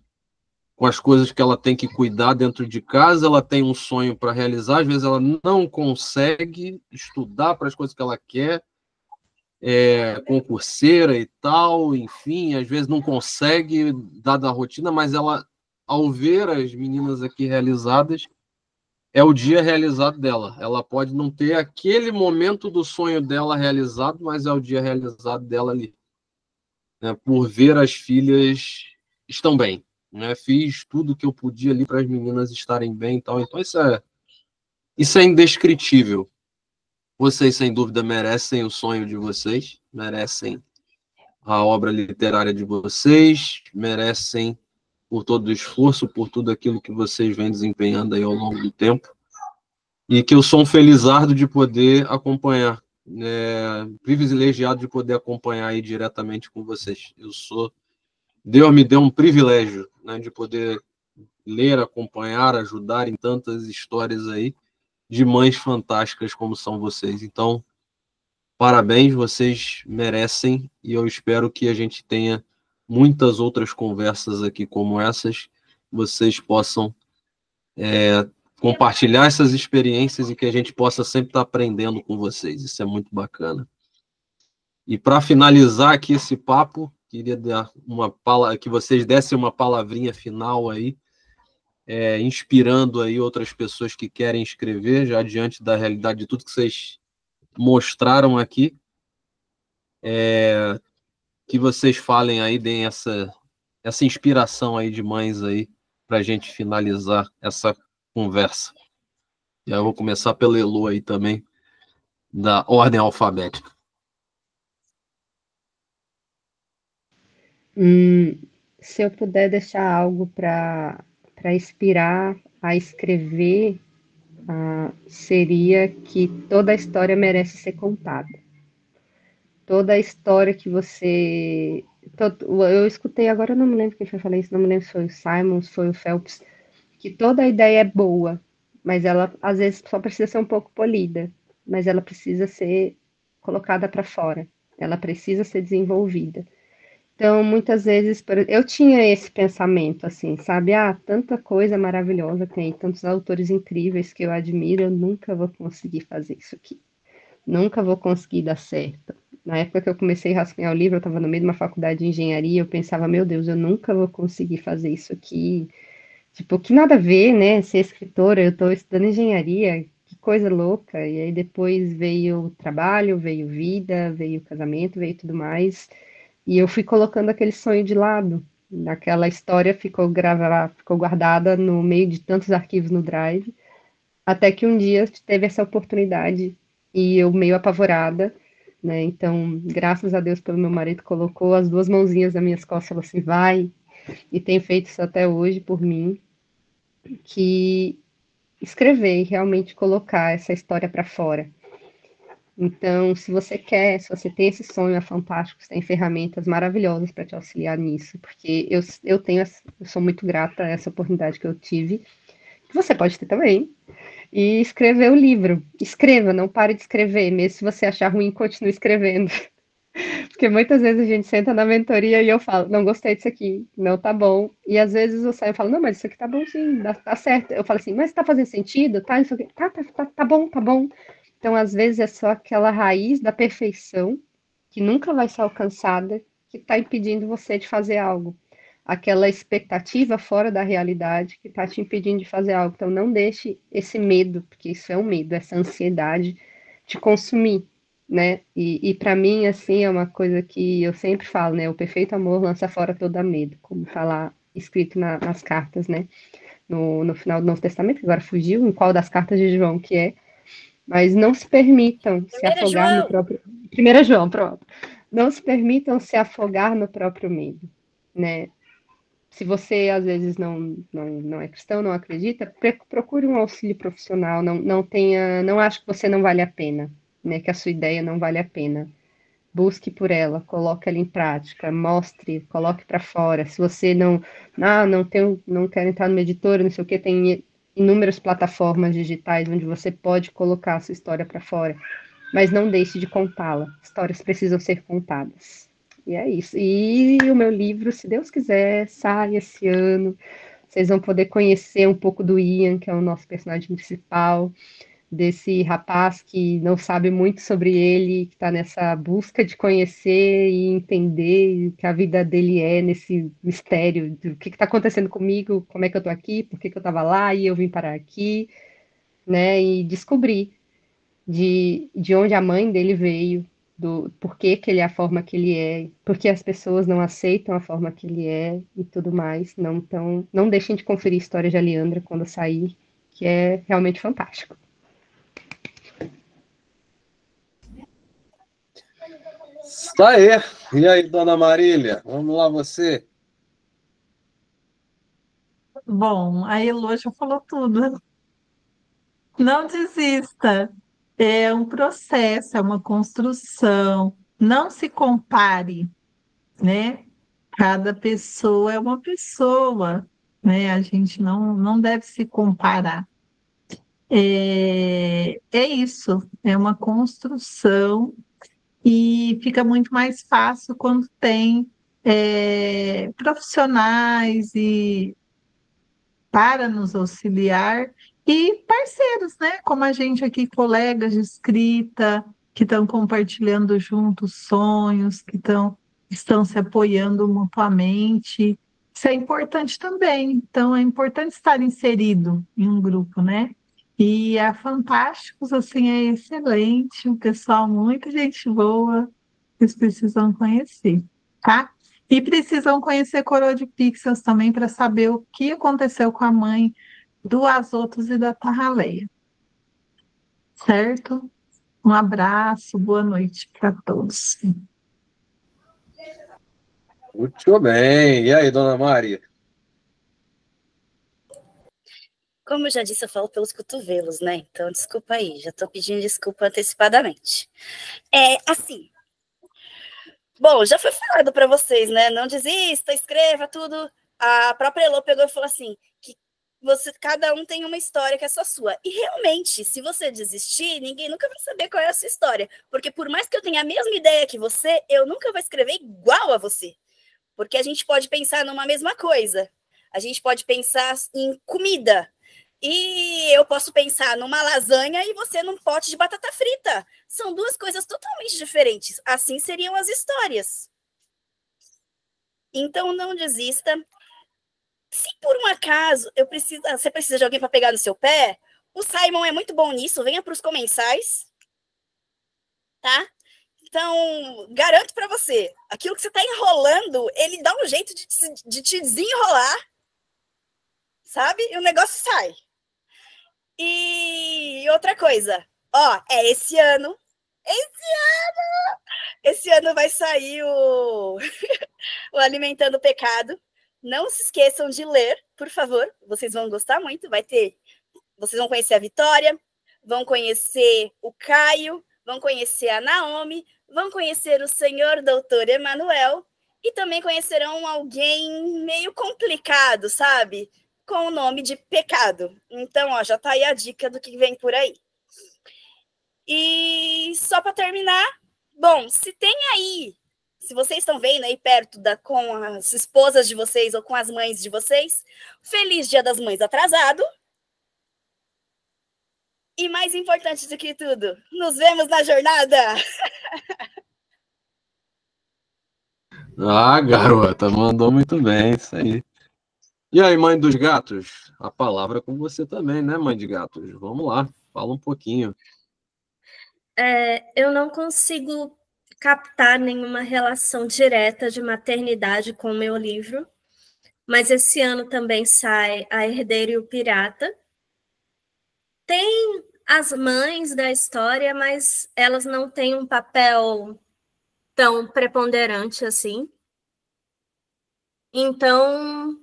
as coisas que ela tem que cuidar dentro de casa. Ela tem um sonho para realizar, às vezes ela não consegue estudar para as coisas que ela quer, concurseira e tal, enfim, às vezes não consegue, dada a rotina, mas ela, ao ver as meninas aqui realizadas, é o dia realizado dela. Ela pode não ter aquele momento do sonho dela realizado, mas é o dia realizado dela ali, né, por ver as filhas estão bem, né? Fiz tudo que eu podia ali para as meninas estarem bem e tal. Então isso é indescritível. Vocês, sem dúvida, merecem o sonho de vocês, merecem a obra literária de vocês, merecem por todo o esforço, por tudo aquilo que vocês vêm desempenhando aí ao longo do tempo, e que eu sou um felizardo de poder acompanhar, privilegiado de poder acompanhar aí diretamente com vocês. Deus me deu um privilégio, né, de poder ler, acompanhar, ajudar em tantas histórias aí de mães fantásticas como são vocês. Então, parabéns, vocês merecem, e eu espero que a gente tenha muitas outras conversas aqui como essas, vocês possam compartilhar essas experiências e que a gente possa sempre estar aprendendo com vocês. Isso é muito bacana. E para finalizar aqui esse papo, queria dar que vocês dessem uma palavrinha final aí, inspirando aí outras pessoas que querem escrever, já diante da realidade de tudo que vocês mostraram aqui. Que vocês falem aí, deem essa inspiração aí de mães aí, para a gente finalizar essa conversa. E aí eu vou começar pelo Elo aí também, da ordem alfabética. Se eu puder deixar algo para inspirar a escrever, seria que toda a história merece ser contada. Toda a história que você Eu escutei, agora eu não me lembro quem foi falar isso, não me lembro se foi o Simon, se foi o Phelps, que toda a ideia é boa, mas ela às vezes só precisa ser um pouco polida, mas ela precisa ser colocada para fora, ela precisa ser desenvolvida. Então, muitas vezes, eu tinha esse pensamento, assim, sabe? Ah, tanta coisa maravilhosa tem, tantos autores incríveis que eu admiro, eu nunca vou conseguir fazer isso aqui. Nunca vou conseguir dar certo. Na época que eu comecei a rascunhar o livro, eu estava no meio de uma faculdade de engenharia, eu pensava, meu Deus, eu nunca vou conseguir fazer isso aqui. Tipo, que nada a ver, né? Ser escritora, eu estou estudando engenharia, que coisa louca. E aí depois veio o trabalho, veio vida, veio o casamento, veio tudo mais. E eu fui colocando aquele sonho de lado. Aquela história ficou gravada, ficou guardada no meio de tantos arquivos no Drive, até que um dia teve essa oportunidade e eu meio apavorada, né? Então, graças a Deus pelo meu marido colocou as duas mãozinhas nas minhas costas, falou assim, vai, e tem feito isso até hoje por mim, que escrever e realmente colocar essa história para fora. Então, se você quer, se você tem esse sonho, é fantástico, você tem ferramentas maravilhosas para te auxiliar nisso, porque eu tenho, eu sou muito grata a essa oportunidade que eu tive, que você pode ter também, e escrever o livro. Escreva, não pare de escrever, mesmo se você achar ruim, continue escrevendo. Porque muitas vezes a gente senta na mentoria e eu falo, não gostei disso aqui, não tá bom. E às vezes eu saio e falo, não, mas isso aqui tá bom sim, tá certo. Eu falo assim, mas tá fazendo sentido? Tá, isso aqui, tá bom, tá bom. Então, às vezes, é só aquela raiz da perfeição que nunca vai ser alcançada que está impedindo você de fazer algo. Aquela expectativa fora da realidade que está te impedindo de fazer algo. Então, não deixe esse medo, porque isso é um medo, essa ansiedade te consumir, né? E para mim, assim, é uma coisa que eu sempre falo, né? O perfeito amor lança fora todo medo, como está lá escrito nas cartas, né? No final do Novo Testamento, que agora fugiu, em qual das cartas de João que é, mas não se permitam se Primeiro, afogar no João, próprio. 1 João, pronto. Não se permitam se afogar no próprio medo, né? Se você às vezes não é cristão, não acredita, procure um auxílio profissional. Não tenha, não acho que você não vale a pena, né? Que a sua ideia não vale a pena. Busque por ela, coloque ela em prática, mostre, coloque para fora. Se você não quer entrar numa editora, não sei o que, tem inúmeras plataformas digitais onde você pode colocar a sua história para fora, mas não deixe de contá-la. Histórias precisam ser contadas. E é isso. E o meu livro, se Deus quiser, sai esse ano. Vocês vão poder conhecer um pouco do Ian, que é o nosso personagem principal, desse rapaz que não sabe muito sobre ele, que está nessa busca de conhecer e entender o que a vida dele é, nesse mistério do que está acontecendo comigo, como é que eu estou aqui, por que que eu estava lá e eu vim parar aqui, né? E descobrir de onde a mãe dele veio, do porquê que ele é a forma que ele é, porque as pessoas não aceitam a forma que ele é e tudo mais. Não deixem de conferir a história de Aliandra quando sair, que é realmente fantástico. Isso aí. E aí, dona Marília? Vamos lá, você. Bom, a Elô já falou tudo. Não desista. É um processo, é uma construção. Não se compare, né? Cada pessoa é uma pessoa, né? A gente não deve se comparar. É isso, é uma construção e fica muito mais fácil quando tem profissionais e para nos auxiliar e parceiros, né? Como a gente aqui, colegas de escrita, que estão compartilhando juntos sonhos, estão se apoiando mutuamente. Isso é importante também. Então, é importante estar inserido em um grupo, né? E a Fantásticos, assim, é excelente, um pessoal, muita gente boa, vocês precisam conhecer, tá? E precisam conhecer Coroa de Pixels também para saber o que aconteceu com a mãe do Azotos e da Tarraleia. Certo? Um abraço, boa noite para todos. Muito bem. E aí, dona Maria? como eu já disse, eu falo pelos cotovelos, né? Então, desculpa aí, já estou pedindo desculpa antecipadamente. Assim, Bom, já foi falado para vocês, né? Não desista, escreva tudo. A própria Elô pegou e falou assim, que cada um tem uma história que é só sua. E realmente, se você desistir, ninguém nunca vai saber qual é a sua história. Porque por mais que eu tenha a mesma ideia que você, eu nunca vou escrever igual a você. Porque a gente pode pensar numa mesma coisa. A gente pode pensar em comida. E eu posso pensar numa lasanha e você num pote de batata frita. São duas coisas totalmente diferentes. Assim seriam as histórias. Então, não desista. Se por um acaso você precisa de alguém para pegar no seu pé, o Simon é muito bom nisso. Venha para os comensais. Tá? Então, garanto para você, aquilo que você está enrolando, ele dá um jeito de te desenrolar, sabe? E o negócio sai. E outra coisa, ó, esse ano vai sair o Alimentando o Pecado. Não se esqueçam de ler, por favor, vocês vão gostar muito, vocês vão conhecer a Vitória, vão conhecer o Caio, vão conhecer a Naomi, vão conhecer o senhor doutor Emanuel e também conhecerão alguém meio complicado, sabe? Com o nome de Pecado. Então, ó, já tá aí a dica do que vem por aí. E só para terminar, bom, se vocês estão vendo aí perto com as esposas de vocês ou com as mães de vocês, feliz Dia das Mães atrasado. E mais importante do que tudo, nos vemos na jornada! Ah, garota, mandou muito bem, isso aí. E aí, mãe dos gatos? A palavra é com você também, né, mãe de gatos? Vamos lá, fala um pouquinho. Eu não consigo captar nenhuma relação direta de maternidade com o meu livro, mas esse ano também sai A Herdeira e o Pirata. Tem as mães da história, mas elas não têm um papel tão preponderante assim. Então,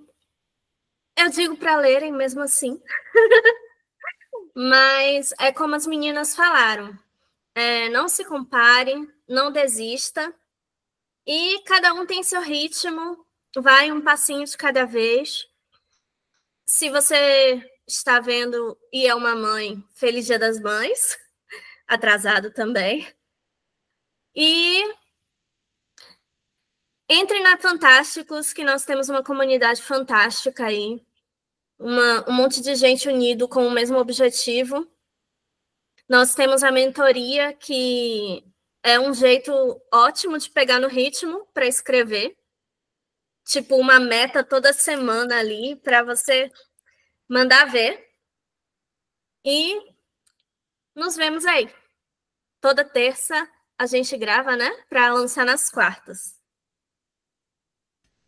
eu digo para lerem mesmo assim. Mas é como as meninas falaram. Não se comparem, não desista. E cada um tem seu ritmo, vai um passinho de cada vez. Se você está vendo e é uma mãe, feliz Dia das Mães, atrasado também. E entrem na Fantásticos, que nós temos uma comunidade fantástica aí, um monte de gente unido com o mesmo objetivo. Nós temos a mentoria, que é um jeito ótimo de pegar no ritmo para escrever. Tipo, uma meta toda semana ali para você mandar ver. E nos vemos aí. Toda terça a gente grava, né? Para lançar nas quartas.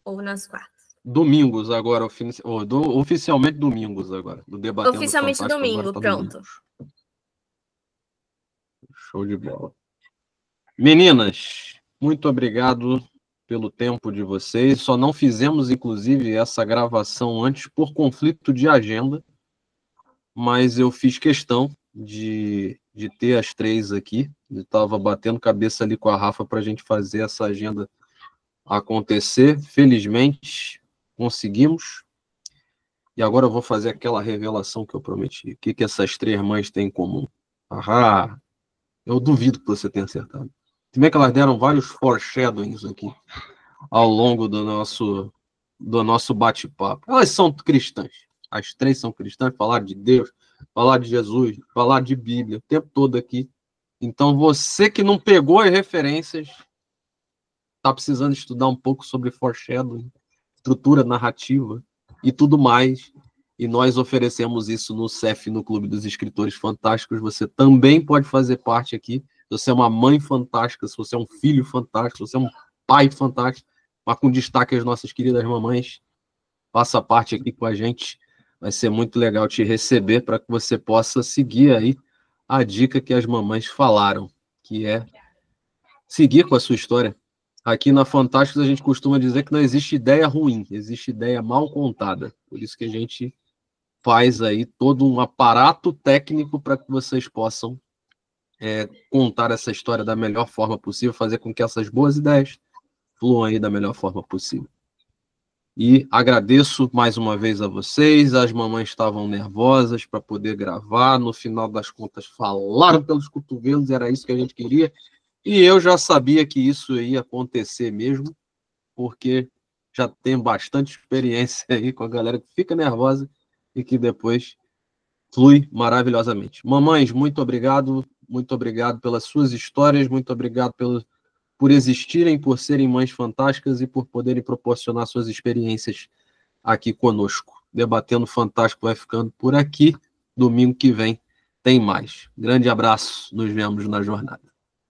Ou nas quartas. Domingos agora, oficialmente domingos agora. Do Debatendo Oficialmente Fantástico, domingo, tá pronto. domingos. Show de bola. Meninas, muito obrigado pelo tempo de vocês. Só não fizemos, inclusive, essa gravação antes por conflito de agenda, mas eu fiz questão de ter as três aqui. Eu estava batendo cabeça ali com a Rafa para a gente fazer essa agenda acontecer. Felizmente, conseguimos. E agora eu vou fazer aquela revelação que eu prometi. O que essas três mães têm em comum? Ah, eu duvido que você tenha acertado. Se bem que elas deram vários foreshadowings aqui ao longo do nosso bate-papo. Elas são cristãs. As três são cristãs, falaram de Deus, falaram de Jesus, falaram de Bíblia, o tempo todo aqui. Então, você que não pegou as referências, está precisando estudar um pouco sobre foreshadowing, estrutura narrativa e tudo mais. E nós oferecemos isso no CEF, no Clube dos Escritores Fantásticos. Você também pode fazer parte aqui. Se você é uma mãe fantástica, se você é um filho fantástico, se você é um pai fantástico, mas com destaque às nossas queridas mamães, faça parte aqui com a gente. Vai ser muito legal te receber para que você possa seguir aí a dica que as mamães falaram, que é seguir com a sua história. Aqui na Fantásticos a gente costuma dizer que não existe ideia ruim, existe ideia mal contada. Por isso que a gente faz aí todo um aparato técnico para que vocês possam contar essa história da melhor forma possível, fazer com que essas boas ideias fluam aí da melhor forma possível. E agradeço mais uma vez a vocês. As mamães estavam nervosas para poder gravar. No final das contas, falaram pelos cotovelos, era isso que a gente queria. E eu já sabia que isso ia acontecer mesmo, porque já tenho bastante experiência aí com a galera que fica nervosa e que depois flui maravilhosamente. Mamães, muito obrigado pelas suas histórias, muito obrigado por existirem, por serem mães fantásticas e por poderem proporcionar suas experiências aqui conosco. Debatendo Fantástico vai ficando por aqui. Domingo que vem tem mais. Grande abraço, nos vemos na jornada.